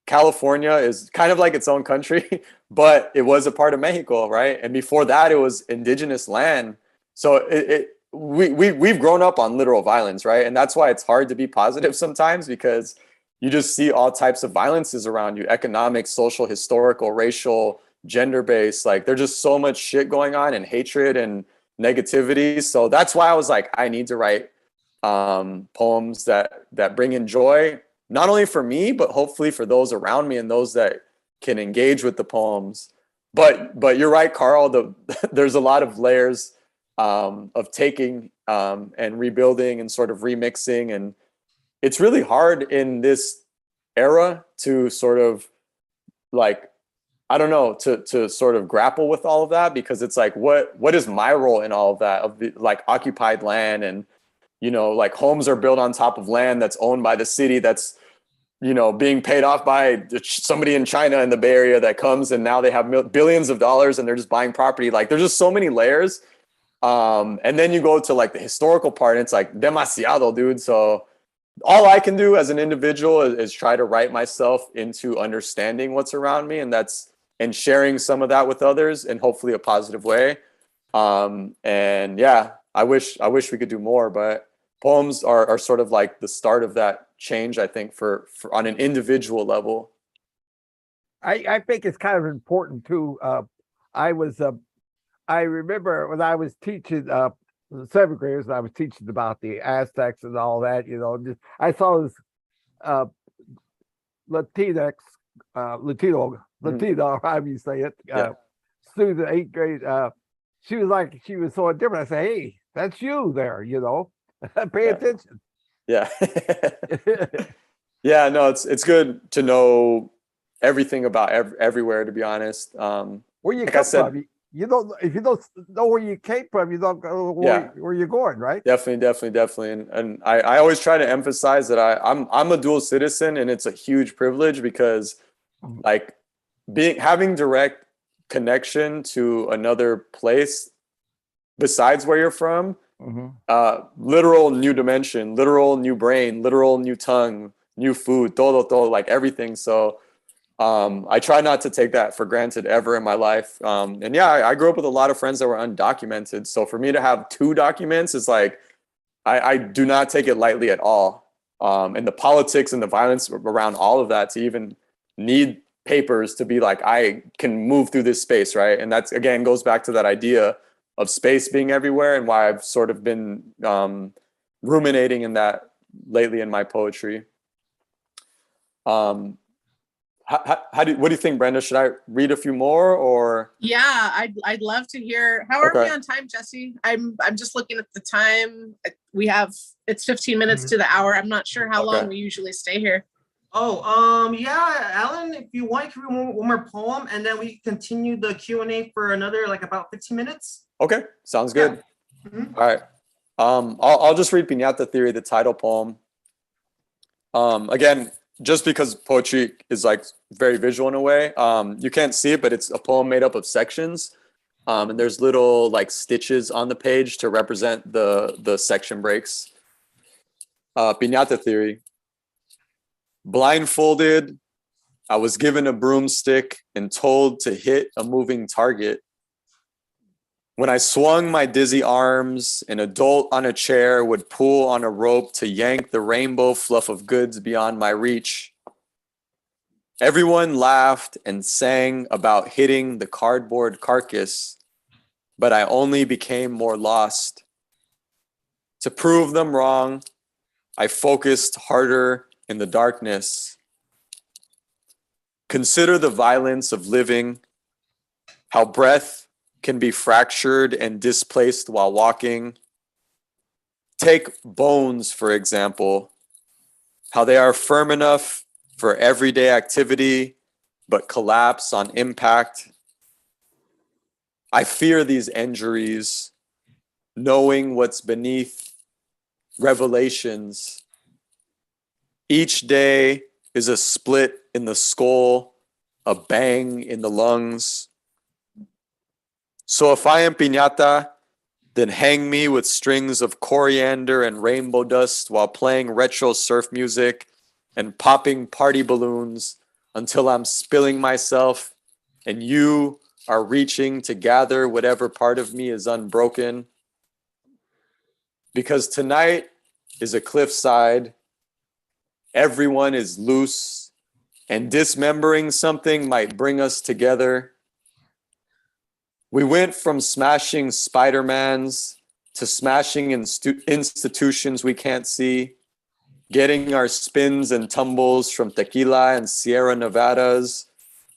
California is kind of like its own country, but it was a part of Mexico, right? And before that, it was indigenous land. So we've grown up on literal violence, right? And that's why it's hard to be positive sometimes, because you just see all types of violences around you: economic, social, historical, racial, gender-based. Like there's just so much shit going on, and hatred and negativity. So that's why I was like, I need to write poems that bring in joy, not only for me, but hopefully for those around me and those that can engage with the poems. But you're right, Carl. There's a lot of layers of taking and rebuilding and sort of remixing, and it's really hard in this era to sort of like, I don't know, to sort of grapple with all of that, because it's like, what is my role in all of that, of the like occupied land, and like homes are built on top of land that's owned by the city, that's being paid off by somebody in China in the Bay Area that comes, and now they have billions of dollars and they're just buying property. Like there's just so many layers. And then you go to like the historical part and it's like demasiado, dude. So all I can do as an individual is try to write myself into understanding what's around me, and sharing some of that with others in hopefully a positive way. And yeah, I wish we could do more, but poems are sort of like the start of that change, I think, for on an individual level. I think it's kind of important too. I remember when I was teaching the 7th graders, and I was teaching about the Aztecs and all that, I saw this Latino, however you say it, student, 8th grade. She was so different. I said, "Hey, that's you there, pay attention." Yeah. Yeah, no, it's good to know everything about everywhere, to be honest. Where you like come I said, from, if you don't know where you came from, you don't know where you're going, right? Definitely. And I always try to emphasize that I'm a dual citizen, and it's a huge privilege, because like having direct connection to another place besides where you're from, literal new dimension, literal new brain, literal new tongue, new food, todo, like everything. So I try not to take that for granted ever in my life. And yeah, I grew up with a lot of friends that were undocumented. So for me to have 2 documents is like, I do not take it lightly at all. And the politics and the violence around all of that, to even need papers to be like, I can move through this space, right? And that's, again, goes back to that idea of space being everywhere, and why I've sort of been ruminating in that lately in my poetry. What do you think, Brenda? Should I read a few more, or? Yeah, I'd love to hear. How are we on time, Jesse? I'm just looking at the time. It's 15 minutes to the hour. I'm not sure how long we usually stay here. Yeah, Alan, if you want, you can read one more poem, and then we continue the Q&A for another like about 15 minutes. Okay, sounds good. Yeah. All right. I'll just read Piñata Theory, the title poem. Again, just because poetry is like very visual in a way, you can't see it, but it's a poem made up of sections. And there's little like stitches on the page to represent the section breaks. Piñata Theory. Blindfolded, I was given a broomstick and told to hit a moving target. When I swung my dizzy arms, an adult on a chair would pull on a rope to yank the rainbow fluff of goods beyond my reach. Everyone laughed and sang about hitting the cardboard carcass, but I only became more lost. To prove them wrong, I focused harder in the darkness. Consider the violence of living, how breath can be fractured and displaced while walking. Take bones, for example, how they are firm enough for everyday activity, but collapse on impact. I fear these injuries, knowing what's beneath revelations. Each day is a split in the skull, a bang in the lungs. So if I am piñata, then hang me with strings of coriander and rainbow dust while playing retro surf music and popping party balloons until I'm spilling myself and you are reaching to gather whatever part of me is unbroken. Because tonight is a cliffside. Everyone is loose, and dismembering something might bring us together. We went from smashing Spider-Mans to smashing institutions we can't see. getting our spins and tumbles from tequila and Sierra Nevadas,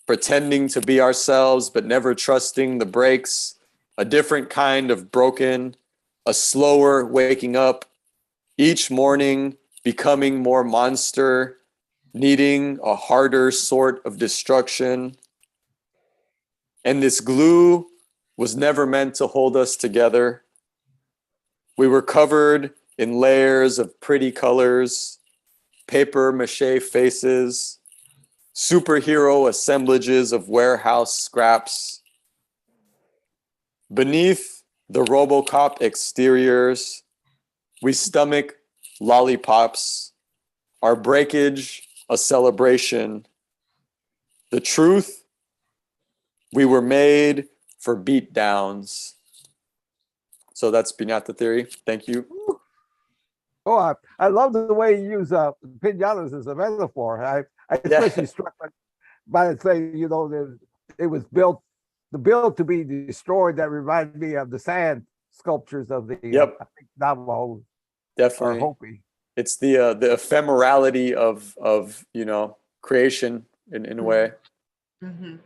pretending to be ourselves but never trusting the breaks, a different kind of broken, a slower waking up, each morning becoming more monster, needing a harder sort of destruction. And this glue was never meant to hold us together. We were covered in layers of pretty colors, paper mache faces, superhero assemblages of warehouse scraps. Beneath the RoboCop exteriors, we stomach lollipops, our breakage a celebration. The truth, we were made for beatdowns. So that's Piñata Theory. Thank you. Oh, I love the way you use pinatas as a metaphor. I especially struck by it saying, you know, that it was built to be destroyed. That reminded me of the sand sculptures of the I think Navajo. Definitely. Or Hopi. It's the ephemerality of you know, creation in a way. Mm-hmm.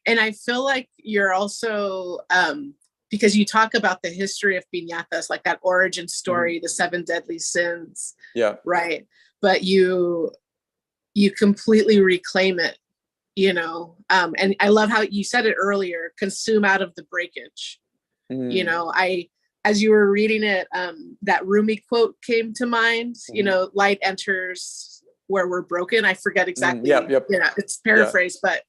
And I feel like you're also because you talk about the history of piñatas, like that origin story, the 7 deadly sins. Yeah. Right. But you completely reclaim it, you know. And I love how you said it earlier, consume out of the breakage. You know, as you were reading it, that Rumi quote came to mind, you know, light enters where we're broken. I forget exactly, you know, it's paraphrased, but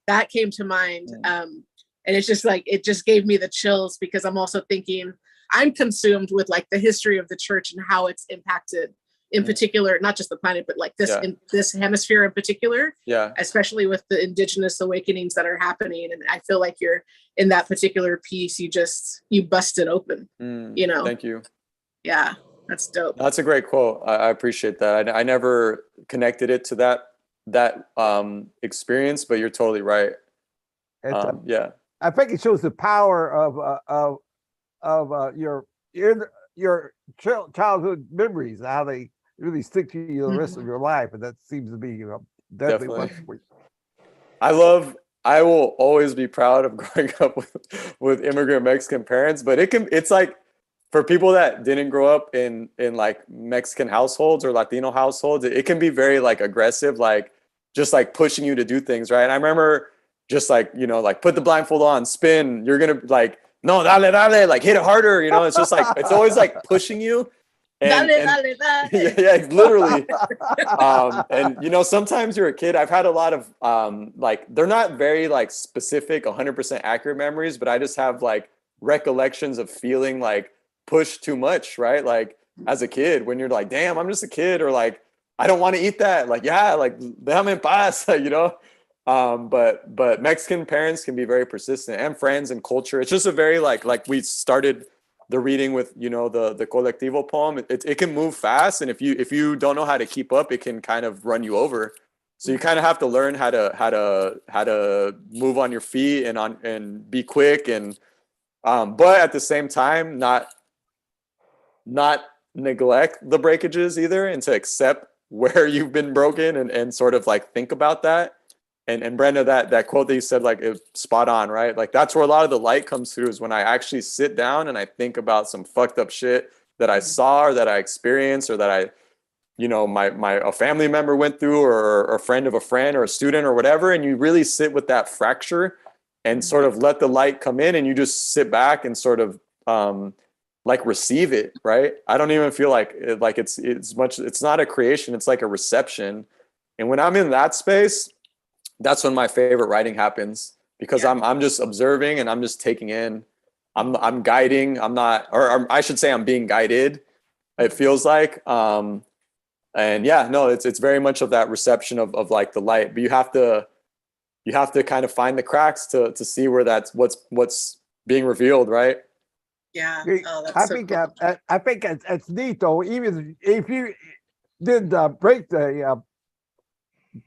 that came to mind. And it's just like, it just gave me the chills, because I'm also thinking I'm consumed with like the history of the church and how it's impacted in particular, not just the planet, but like this, in this hemisphere in particular, especially with the indigenous awakenings that are happening. And I feel like you're in that particular piece, you bust it open, you know? Thank you. Yeah, that's dope. That's a great quote. I appreciate that. I never connected it to that experience, but you're totally right. Yeah. I think it shows the power of your childhood memories, how they really stick to you the rest of your life, and that seems to be, you know, definitely. I will always be proud of growing up with immigrant Mexican parents, but it's like, for people that didn't grow up in like Mexican households or Latino households, it can be very like aggressive, like just like pushing you to do things, right? And I remember just like, you know, like put the blindfold on, spin, you're gonna like, no, dale, like hit it harder, you know. It's just like, it's always like pushing you. And, dale. Yeah, literally. And you know, sometimes you're a kid. I've had a lot of like, they're not very like specific 100% accurate memories, but I just have like recollections of feeling like pushed too much, right? Like as a kid, when you're like, damn, I'm just a kid, or like, I don't want to eat that, like, yeah, like déjame en paz, you know. But Mexican parents can be very persistent, and friends and culture. It's just a very like we started the reading with, you know, the colectivo poem. It can move fast, and if you don't know how to keep up, it can kind of run you over. So you kind of have to learn how to move on your feet and be quick, and but at the same time not neglect the breakages either, and to accept where you've been broken, and sort of like think about that. And Brenda, that quote that you said, like, it's spot on, right? Like that's where a lot of the light comes through, is when I actually sit down and I think about some fucked up shit that I saw, or that I experienced, or that I, you know, a family member went through, or a friend of a friend, or a student, or whatever. And you really sit with that fracture and sort of let the light come in, and you just sit back and sort of like receive it, right? I don't even feel like it's not a creation, it's like a reception. And when I'm in that space, that's when my favorite writing happens, because I'm just observing, and I'm just taking in. I'm guiding. I'm not, or I should say, I'm being guided. It feels like, and yeah, no, it's very much of that reception of like the light. But you have to kind of find the cracks to see where that's what's being revealed, right? Yeah. Oh, I think it's neat though. Even if you did break the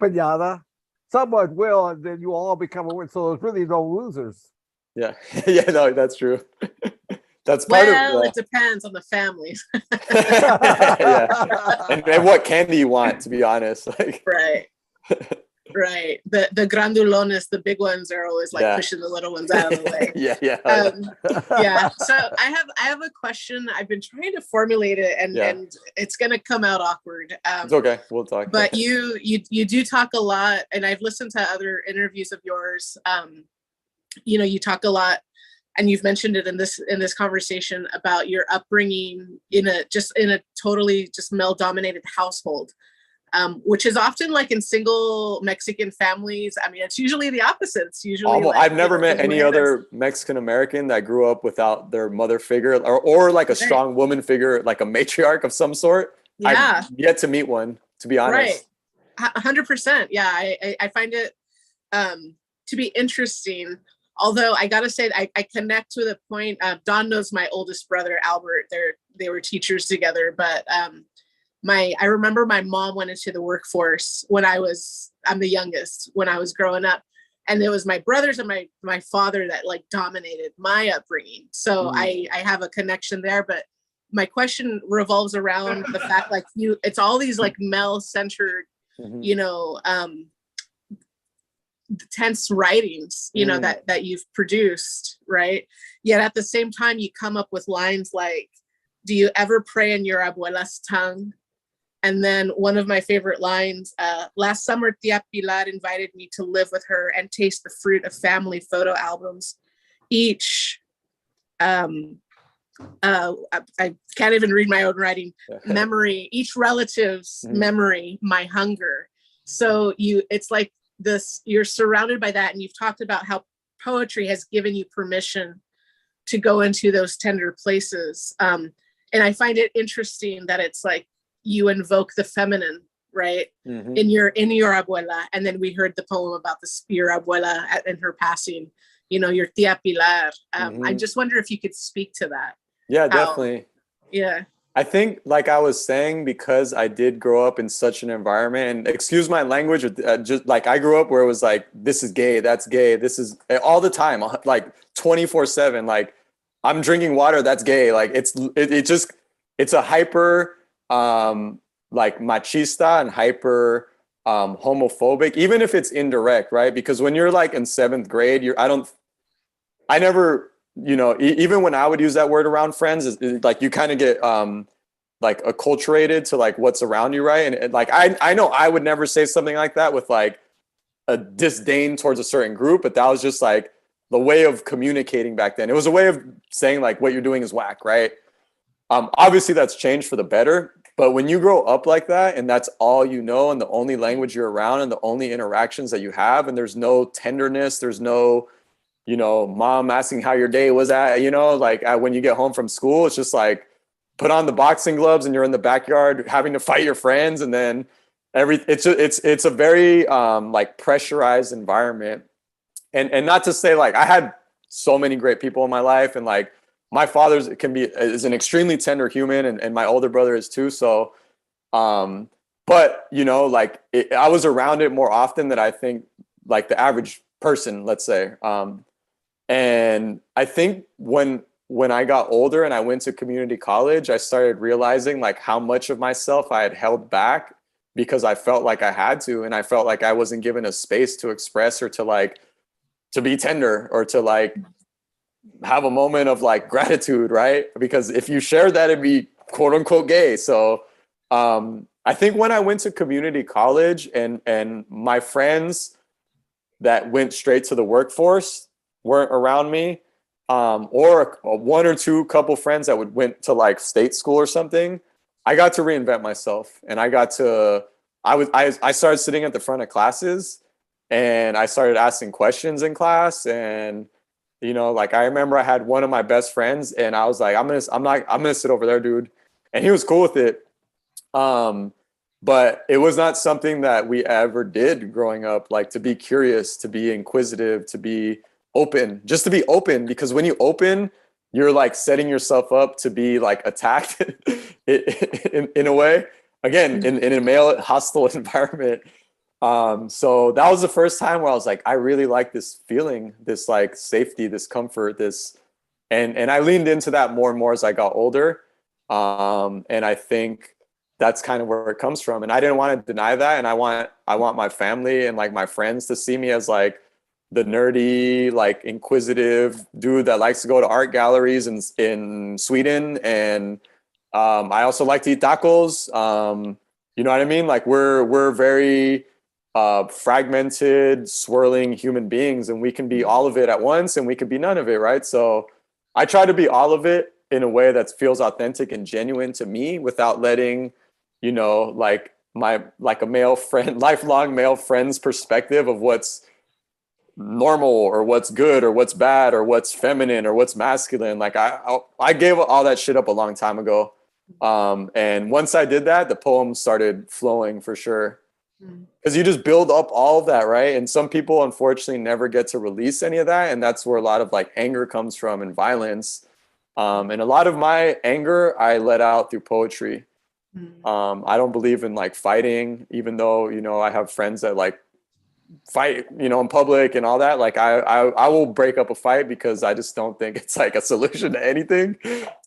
pinata, someone will, and then you all become a winner. So there's really no losers. Yeah, yeah, no, that's true. That's part well, of it depends on the families. yeah. And what candy you want, to be honest. Like Right. Right. The grandulones, the big ones, are always like Yeah. pushing the little ones out of the way. yeah. Yeah. So I have a question. I've been trying to formulate it, and Yeah. and it's gonna come out awkward. It's okay. We'll talk. But you do talk a lot, and I've listened to other interviews of yours. You talk a lot, and you've mentioned it in this conversation about your upbringing in a totally just male dominated household. Which is often like in single Mexican families. I mean, it's usually the opposite. It's usually like, I've never met any other Mexican American that grew up without their mother figure or like a strong woman figure, like a matriarch of some sort. Yeah. I've yet to meet one, to be honest. Right. 100%. Yeah. I find it to be interesting. Although I gotta say, I connect to the point. Don knows my oldest brother, Albert. They were teachers together, but I remember my mom went into the workforce when I'm the youngest when I was growing up. And it was my brothers and my father that like dominated my upbringing. So I have a connection there, but my question revolves around the fact like it's all these like male centered, tense writings, that you've produced, right? Yet at the same time, you come up with lines like, do you ever pray in your abuela's tongue? And then one of my favorite lines, last summer, Tia Pilar invited me to live with her and taste the fruit of family photo albums. Each, I can't even read my own writing, memory, each relative's memory, my hunger. So it's like this, you're surrounded by that. And you've talked about how poetry has given you permission to go into those tender places. And I find it interesting that it's like, you invoke the feminine, right? In your abuela. And then we heard the poem about your abuela in her passing, your Tia Pilar. I just wonder if you could speak to that. Yeah, definitely. Yeah. I think, like I was saying, because I did grow up in such an environment, and excuse my language, just like I grew up where it was like, this is gay, that's gay, this is all the time, like 24/7, like I'm drinking water, that's gay. Like it's a hyper, like machista and hyper homophobic, even if it's indirect, right? Because when you're like in 7th grade, I never, even when I would use that word around friends, is like you kind of get like acculturated to like what's around you, right? And like I know I would never say something like that with like a disdain towards a certain group, but that was just like the way of communicating back then. It was a way of saying like what you're doing is whack, right? Obviously that's changed for the better, but when you grow up like that and that's all you know and the only language you're around and the only interactions that you have, and there's no tenderness, there's no, mom asking how your day was at, like when you get home from school, it's just like put on the boxing gloves and you're in the backyard having to fight your friends, and then it's a very like pressurized environment. And not to say like I had so many great people in my life, and like my father is an extremely tender human, and my older brother is too. So, but like I was around it more often than I think like the average person, let's say. And I think when I got older and I went to community college, I started realizing like how much of myself I had held back because I felt like I had to, and I felt like I wasn't given a space to express or to be tender or to like have a moment of like gratitude, right? Because if you share that, it'd be quote unquote gay. So I think when I went to community college and my friends that went straight to the workforce weren't around me, or one or two couple friends that went to like state school or something, I got to reinvent myself. And I started sitting at the front of classes, and I started asking questions in class. And like I remember I had one of my best friends, and I was like, I'm gonna sit over there, dude. And he was cool with it. But it was not something that we ever did growing up, like to be curious, to be inquisitive, to be open, just to be open, because when you open, you're like setting yourself up to be like attacked in a way, again, in a male hostile environment. So that was the first time where I was like, I really like this feeling, this like safety, this comfort, And I leaned into that more and more as I got older. And I think that's kind of where it comes from. And I didn't want to deny that. And I want my family and like my friends to see me as like the nerdy, like inquisitive dude that likes to go to art galleries in Sweden. And I also like to eat tacos. You know what I mean? Like we're very fragmented, swirling human beings, and we can be all of it at once and we can be none of it, right? So I try to be all of it in a way that feels authentic and genuine to me without letting, you know, like a male friend, lifelong male friend's perspective of what's normal or what's good or what's bad or what's feminine or what's masculine. Like I gave all that shit up a long time ago. And once I did that, the poem started flowing for sure. Because you just build up all of that, right? And some people unfortunately never get to release any of that. And that's where a lot of like anger comes from and violence. And a lot of my anger I let out through poetry. I don't believe in like fighting, even though, you know, I have friends that like fight, you know, in public and all that. Like I will break up a fight because I just don't think it's like a solution to anything.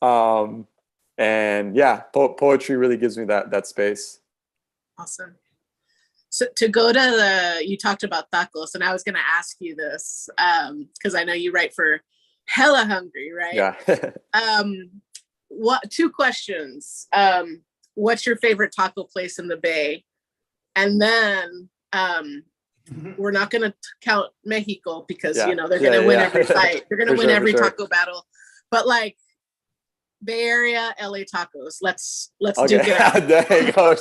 And yeah, poetry really gives me that space. Awesome. So to go to you talked about tacos, and I was going to ask you this because I know you write for Hella Hungry, right? Yeah. Two questions. What's your favorite taco place in the Bay? And then we're not going to count Mexico because, you know, they're going to win every fight. They're going to win every taco battle. But like Bay Area, LA tacos. Let's duke it out. There you go.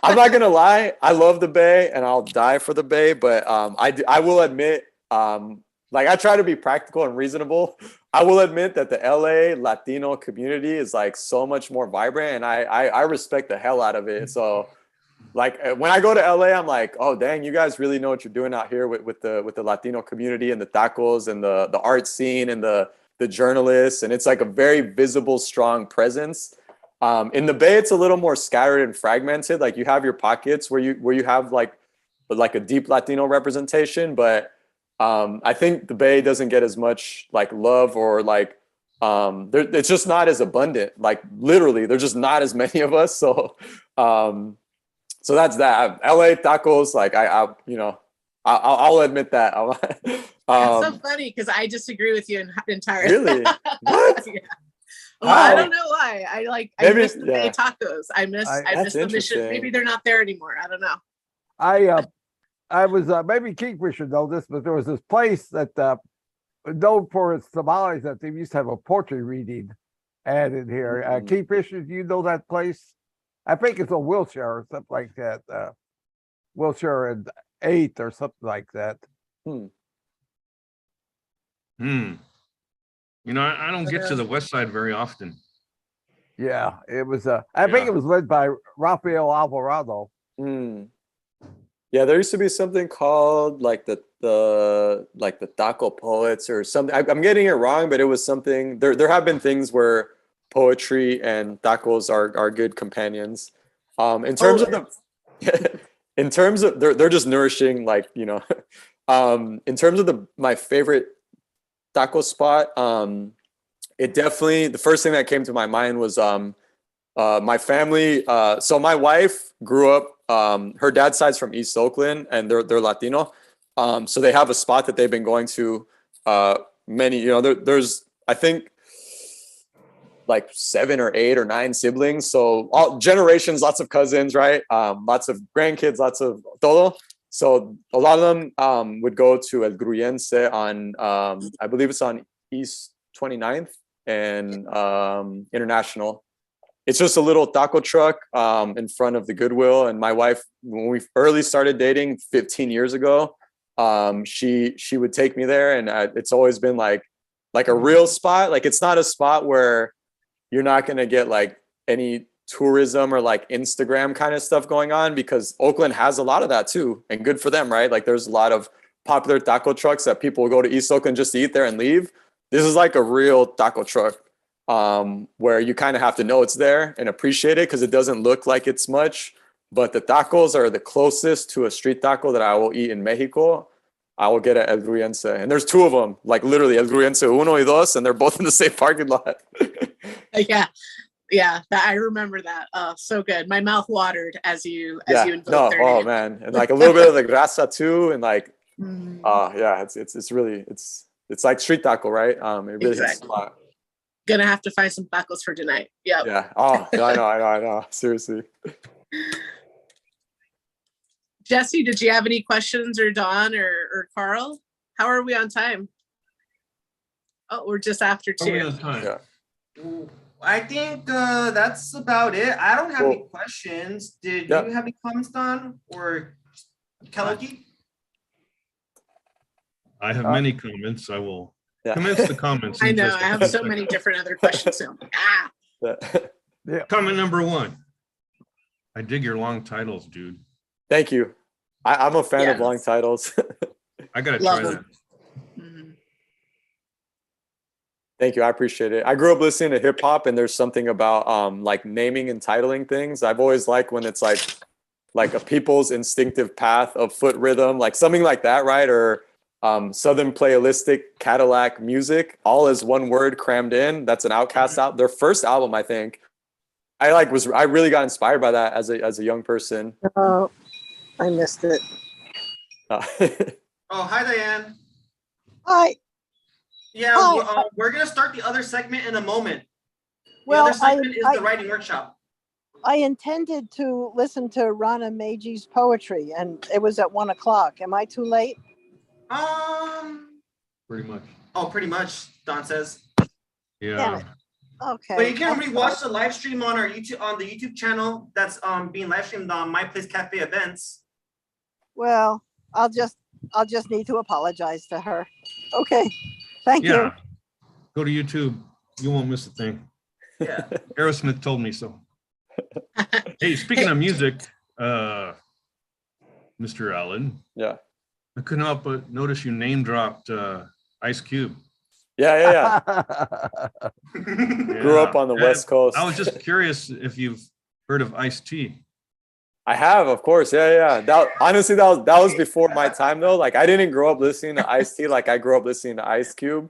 I'm not going to lie. I love the Bay and I'll die for the Bay. But I will admit, like I try to be practical and reasonable. I will admit that the LA Latino community is like so much more vibrant, and I respect the hell out of it. So like when I go to LA, I'm like, oh dang, you guys really know what you're doing out here with the Latino community and the tacos and the art scene and the journalists, and it's like a very visible, strong presence. In the Bay, it's a little more scattered and fragmented. Like you have your pockets where you have like a deep Latino representation, but I think the Bay doesn't get as much like love or like it's just not as abundant. Like literally, there's just not as many of us. So so that's that. LA tacos, like I'll admit that. That's so funny because I disagree with you entirely. Really? What? Yeah. Well, I don't know why. I miss the Bay tacos. I miss the mission. Maybe they're not there anymore. I don't know. I was maybe Kingfisher know this, but there was this place that known for its tamales that they used to have a poetry reading added here. Kingfisher, do you know that place? I think it's on Wilshire or something like that. Wilshire and 8th or something like that. You know, I don't get to the West Side very often. Yeah, it was. I think it was led by Rafael Alvarado. Yeah, there used to be something called like the Taco Poets or something. I'm getting it wrong, but it was something. There have been things where poetry and tacos are good companions. In terms in terms of they're just nourishing, like, you know. In terms of my favorite taco spot, it definitely, the first thing that came to my mind was my family. So my wife grew up, her dad's side's from East Oakland, and they're Latino. So they have a spot that they've been going to many, you know, there's I think like 7 or 8 or 9 siblings. So all generations, lots of cousins, right? Lots of grandkids, lots of todo. So a lot of them would go to El Gruyense on, I believe it's on East 29th and International. It's just a little taco truck in front of the Goodwill. And my wife, when we early started dating 15 years ago, she would take me there, and it's always been like a real spot. Like it's not a spot where you're not gonna get like any tourism or like Instagram kind of stuff going on, because Oakland has a lot of that too, and good for them, right? Like there's a lot of popular taco trucks that people will go to East Oakland just to eat there and leave. This is like a real taco truck where you kind of have to know it's there and appreciate it, because it doesn't look like it's much, but the tacos are the closest to a street taco that I will eat in Mexico. I will get a El Gruyense. And there's two of them, like literally El Gruyense uno y dos, and they're both in the same parking lot. Yeah, I remember that. Oh, so good. My mouth watered as you invoked their name. Man, and like a little bit of the grasa too, and like, it's really it's like street taco, right? It really hits a lot. Gonna have to find some tacos for tonight. Yep. Yeah. Oh, I know. Seriously. Jesse, did you have any questions, or Dawn or Carl? How are we on time? Oh, we're just after 2. Are we on time? Yeah. I think that's about it. I don't have any questions. Did you have any comments, Don or Kelly? I have many comments. I will commence the comments. I know. I have so many different other questions. So, Comment number 1. I dig your long titles, dude. Thank you. I'm a fan of long titles. I gotta try that. Thank you. I appreciate it. I grew up listening to hip hop, and there's something about like naming and titling things. I've always liked when it's like a people's instinctive path of foot rhythm, like something like that, right? Or Southern Playalistic Cadillac Music, all as one word crammed in. That's an Outkast out. Their first album, I think. I really got inspired by that as a young person. Oh, I missed it. Oh, hi, Diane. Hi. Yeah, Hi. We're gonna start the other segment in a moment. Well, the other segment is the writing workshop. I intended to listen to Rana Meji's poetry, and it was at 1:00. Am I too late? Pretty much. Oh, pretty much. Don says. Yeah. Okay. But you can rewatch the live stream on our YouTube on the YouTube channel that's being live streamed on My Place Cafe events. Well, I'll just need to apologize to her. Okay. Thank you. Go to YouTube. You won't miss a thing. Yeah. Aerosmith told me so. Hey, speaking of music, Mr. Allen. Yeah. I couldn't help but notice you name dropped Ice Cube. Yeah. Grew up on the West Coast. I was just curious if you've heard of Ice-T. I have, of course. Yeah. Honestly, that was before my time though. Like I didn't grow up listening to Ice-T. Like I grew up listening to Ice Cube,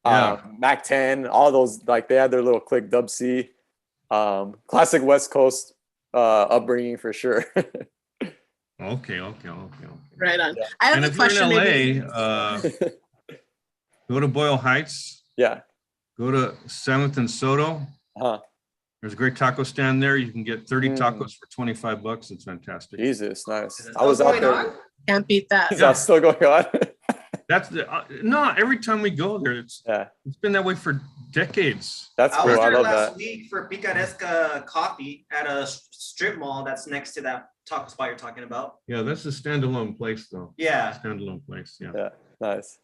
Mac 10, all those. Like they had their little click, Dub C, classic West Coast upbringing for sure. Okay. Right on. I have a question. If you're in LA, go to Boyle Heights. Yeah. Go to 7th and Soto. There's a great taco stand there. You can get 30 tacos for $25. It's fantastic. Jesus, nice. I was out there. Can't beat that. Is that still going on? That's no. Every time we go there, it's been that way for decades. That's cool. I was there love last that. week for Picaresca Coffee at a strip mall that's next to that taco spot you're talking about. Yeah, that's a standalone place though. Yeah. Standalone place. Yeah. Nice.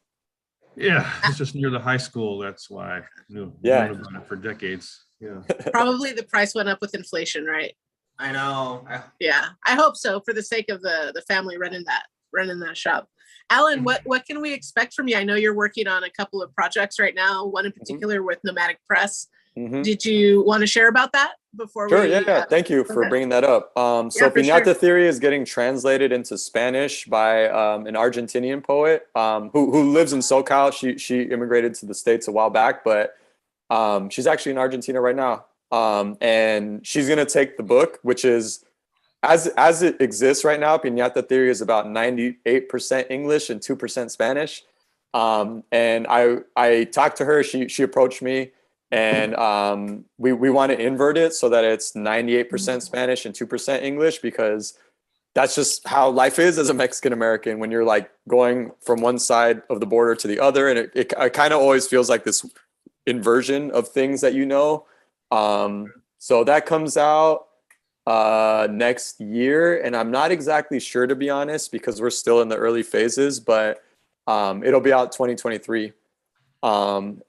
Yeah, it's just near the high school. That's why I knew about it for decades. Yeah. Probably the price went up with inflation, right? I know. Yeah, I hope so, for the sake of the family running that shop. Alan, what can we expect from you? I know you're working on a couple of projects right now, one in particular with Nomadic Press. Did you want to share about that before Sure, we? yeah. Thank you for bringing that up. So Piñata Theory is getting translated into Spanish by an Argentinian poet who lives in SoCal. She immigrated to the States a while back, but she's actually in Argentina right now. And she's going to take the book, which is, as it exists right now, Piñata Theory is about 98% English and 2% Spanish. And I talked to her, she approached me, and we want to invert it so that it's 98% Spanish and 2% English, because that's just how life is as a Mexican American when you're like going from one side of the border to the other. And it kind of always feels like this inversion of things that you know. So that comes out next year, and I'm not exactly sure, to be honest, because we're still in the early phases, but it'll be out 2023.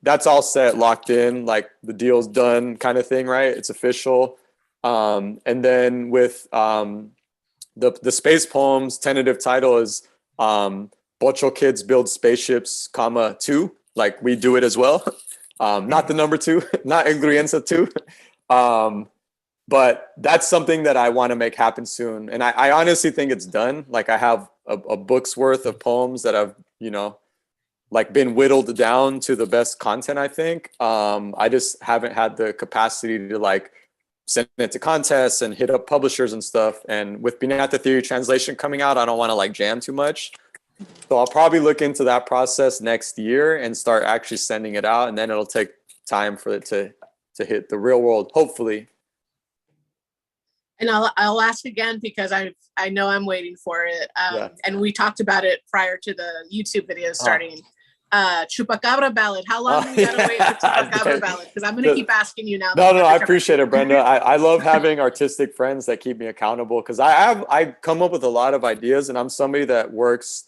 That's all set, locked in, like the deal's done kind of thing, right? It's official. And then with the space poems, tentative title is Bocho Kids Build Spaceships, 2, like we do it as well. Not the number 2, not Ingrienza 2. But that's something that I want to make happen soon. And I honestly think it's done. Like I have a book's worth of poems that I've, like been whittled down to the best content, I think. I just haven't had the capacity to like send it to contests and hit up publishers and stuff. And with Piñata Theory translation coming out, I don't want to like jam too much. So I'll probably look into that process next year and start actually sending it out. And then it'll take time for it to hit the real world, hopefully. And I'll ask again because I know I'm waiting for it. And we talked about it prior to the YouTube video starting. Chupacabra ballad. How long do we gotta wait for Chupacabra ballad? Because I'm gonna keep asking you now. No, I appreciate it, Brenda. I love having artistic friends that keep me accountable because I come up with a lot of ideas, and I'm somebody that works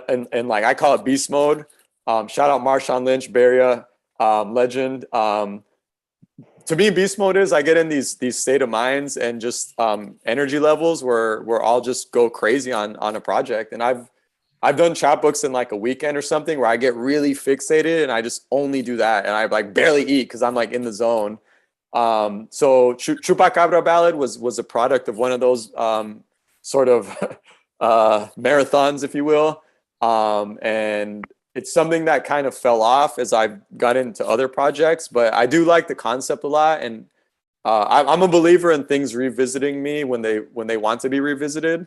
in like I call it beast mode. Shout out Marshawn Lynch, Beria, legend. To me, beast mode is I get in these state of minds and just energy levels where I'll just go crazy on a project. And I've done chapbooks in like a weekend or something where I get really fixated and I just only do that. And I like barely eat because I'm like in the zone. So Chupacabra Ballad was a product of one of those sort of marathons, if you will. And it's something that kind of fell off as I got into other projects, but I do like the concept a lot. And I'm a believer in things revisiting me when they want to be revisited.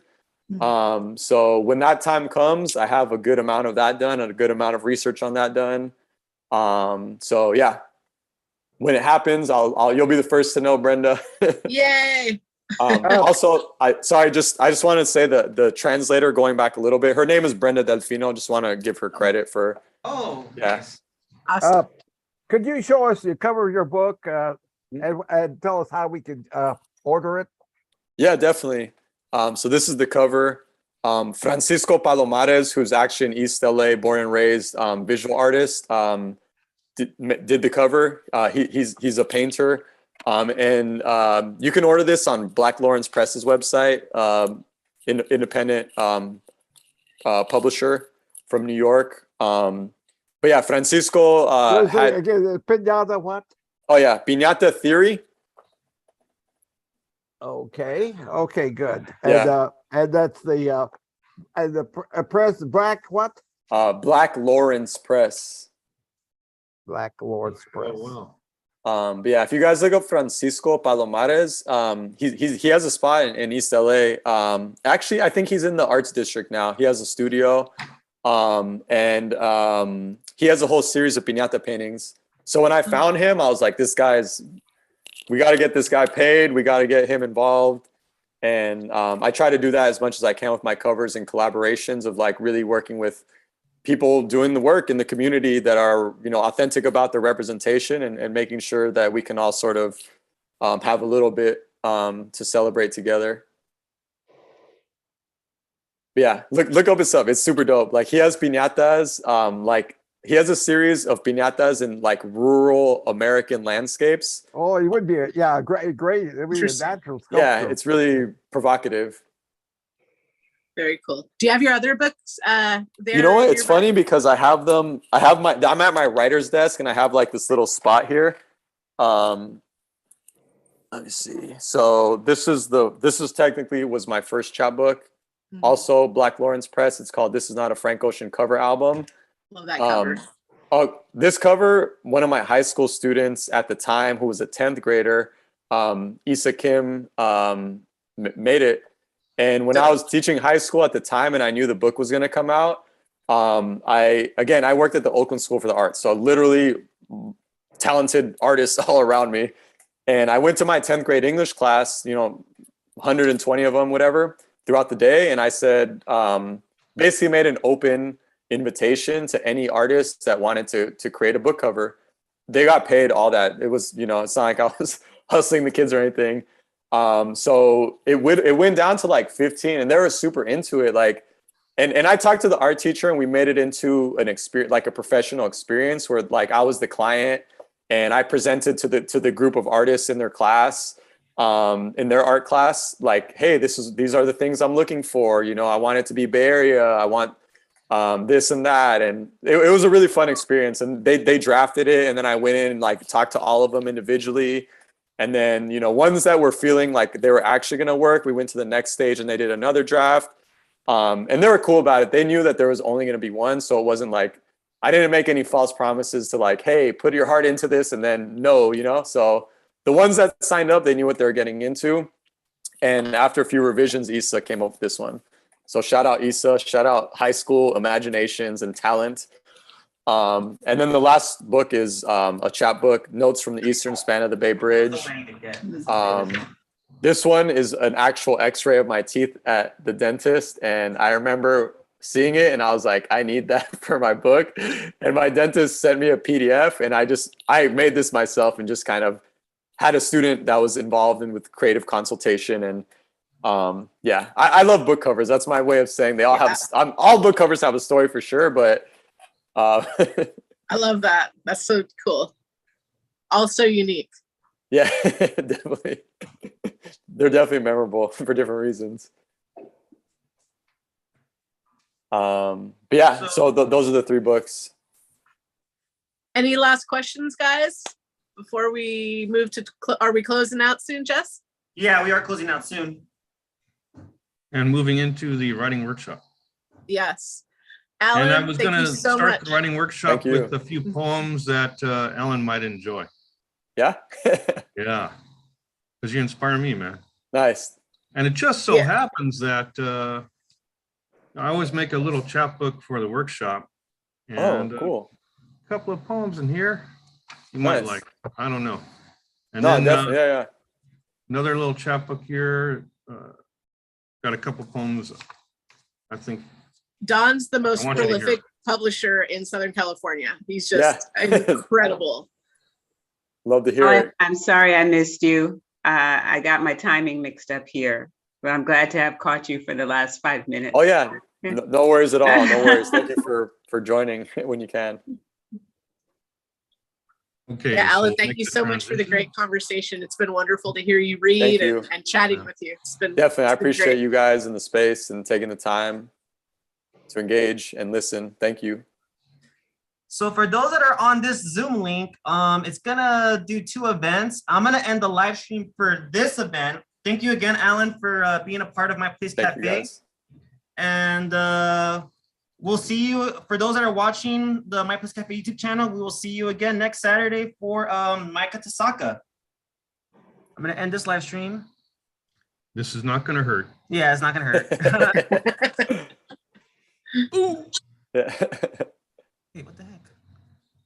So when that time comes, I have a good amount of that done and a good amount of research on that done. So yeah, when it happens, you'll be the first to know, Brenda. Yay. Also, I just want to say the translator, going back a little bit, her name is Brenda Delfino. Just want to give her credit for. Oh, yes. Awesome. Could you show us the cover of your book and tell us how we could order it? Yeah, definitely. So this is the cover. Francisco Palomares, who's actually an East LA born and raised visual artist, did the cover. He's a painter. And you can order this on Black Lawrence Press's website, independent publisher from New York. But yeah, Francisco Piñata what? Oh yeah, Piñata Theory. Okay, good. Yeah. And that's the press, Black what? Black Lawrence Press. Black Lawrence Press. Oh, wow. But yeah, if you guys look up Francisco Palomares, he has a spot in East LA. Actually, I think he's in the arts district now. He has a studio, and he has a whole series of piñata paintings. So when I found him, I was like, we got to get this guy paid. We got to get him involved. And I try to do that as much as I can with my covers and collaborations of like really working with people doing the work in the community that are, authentic about their representation and making sure that we can all sort of have a little bit to celebrate together. But yeah, look up his stuff. It's super dope. Like he has piñatas, he has a series of piñatas in like rural American landscapes. Oh, it would be great. It would be a natural sculpture. Yeah, it's really provocative. Very cool. Do you have your other books there? You know what? It's funny because I have them. I'm at my writer's desk and I have like this little spot here. Let me see. So this is technically was my first chapbook. Mm-hmm. Also Black Lawrence Press. It's called This Is Not a Frank Ocean Cover Album. Love that cover. This cover, one of my high school students at the time who was a 10th grader, Issa Kim, made it. And when I was teaching high school at the time and I knew the book was going to come out, I worked at the Oakland School for the Arts. So literally talented artists all around me. And I went to my 10th grade English class, 120 of them, whatever, throughout the day. And I said, basically made an open invitation to any artists that wanted to create a book cover. They got paid all that. It was, it's not like I was hustling the kids or anything. So it went down to like 15 and they were super into it. Like, and I talked to the art teacher and we made it into an experience, like a professional experience where like I was the client and I presented to the group of artists in their class, in their art class, like, hey, these are the things I'm looking for. I want it to be Bay Area. I want this and that. And it was a really fun experience. And they drafted it. And then I went in and like talked to all of them individually. And then, ones that were feeling like they were actually going to work, we went to the next stage and they did another draft. And they were cool about it. They knew that there was only going to be one. So it wasn't like, I didn't make any false promises to like, hey, put your heart into this and then no, you know? So the ones that signed up, they knew what they were getting into. And after a few revisions, Issa came up with this one. So shout out Issa, shout out High School Imaginations and Talent. And then the last book is a chapbook, Notes from the Eastern Span of the Bay Bridge. This one is an actual x-ray of my teeth at the dentist. And I remember seeing it and I was like, I need that for my book. And my dentist sent me a PDF and I made this myself and just kind of had a student that was involved in with creative consultation. And I love book covers. That's my way of saying they all have, all book covers have a story for sure, but I love that. That's so cool. Also unique. Yeah, definitely. They're definitely memorable for different reasons. But yeah, so those are the 3 books. Any last questions, guys? Before we move to, are we closing out soon, Jess? Yeah, we are closing out soon. And moving into the writing workshop. Yes. Alan, and I was going to so start much. the writing workshop with a few poems that Alan might enjoy. Yeah? Yeah. Because you inspire me, man. Nice. And it just so happens that I always make a little chapbook for the workshop. And cool. A couple of poems in here you might like. I don't know. And no, then, definitely. Another little chapbook here. Got a couple poems, I think. Don's the most prolific publisher in Southern California. He's just incredible. Love to hear it. I'm sorry I missed you. I got my timing mixed up here, but I'm glad to have caught you for the last 5 minutes. Oh yeah, no worries at all. No worries. Thank you for joining when you can. Okay. Yeah, Alan, thank you so much for the great conversation. It's been wonderful to hear you read and chatting with you. It's been definitely. I appreciate you guys in the space and taking the time to engage and listen. Thank you. So for those that are on this Zoom link, it's gonna do 2 events. I'm gonna end the live stream for this event. Thank you again, Alan, for being a part of My Place Cafe. And we'll see you, for those that are watching the My Place Cafe YouTube channel, we will see you again next Saturday for Micah Tasaka. I'm gonna end this live stream. This is not gonna hurt. Yeah, it's not gonna hurt. Yeah.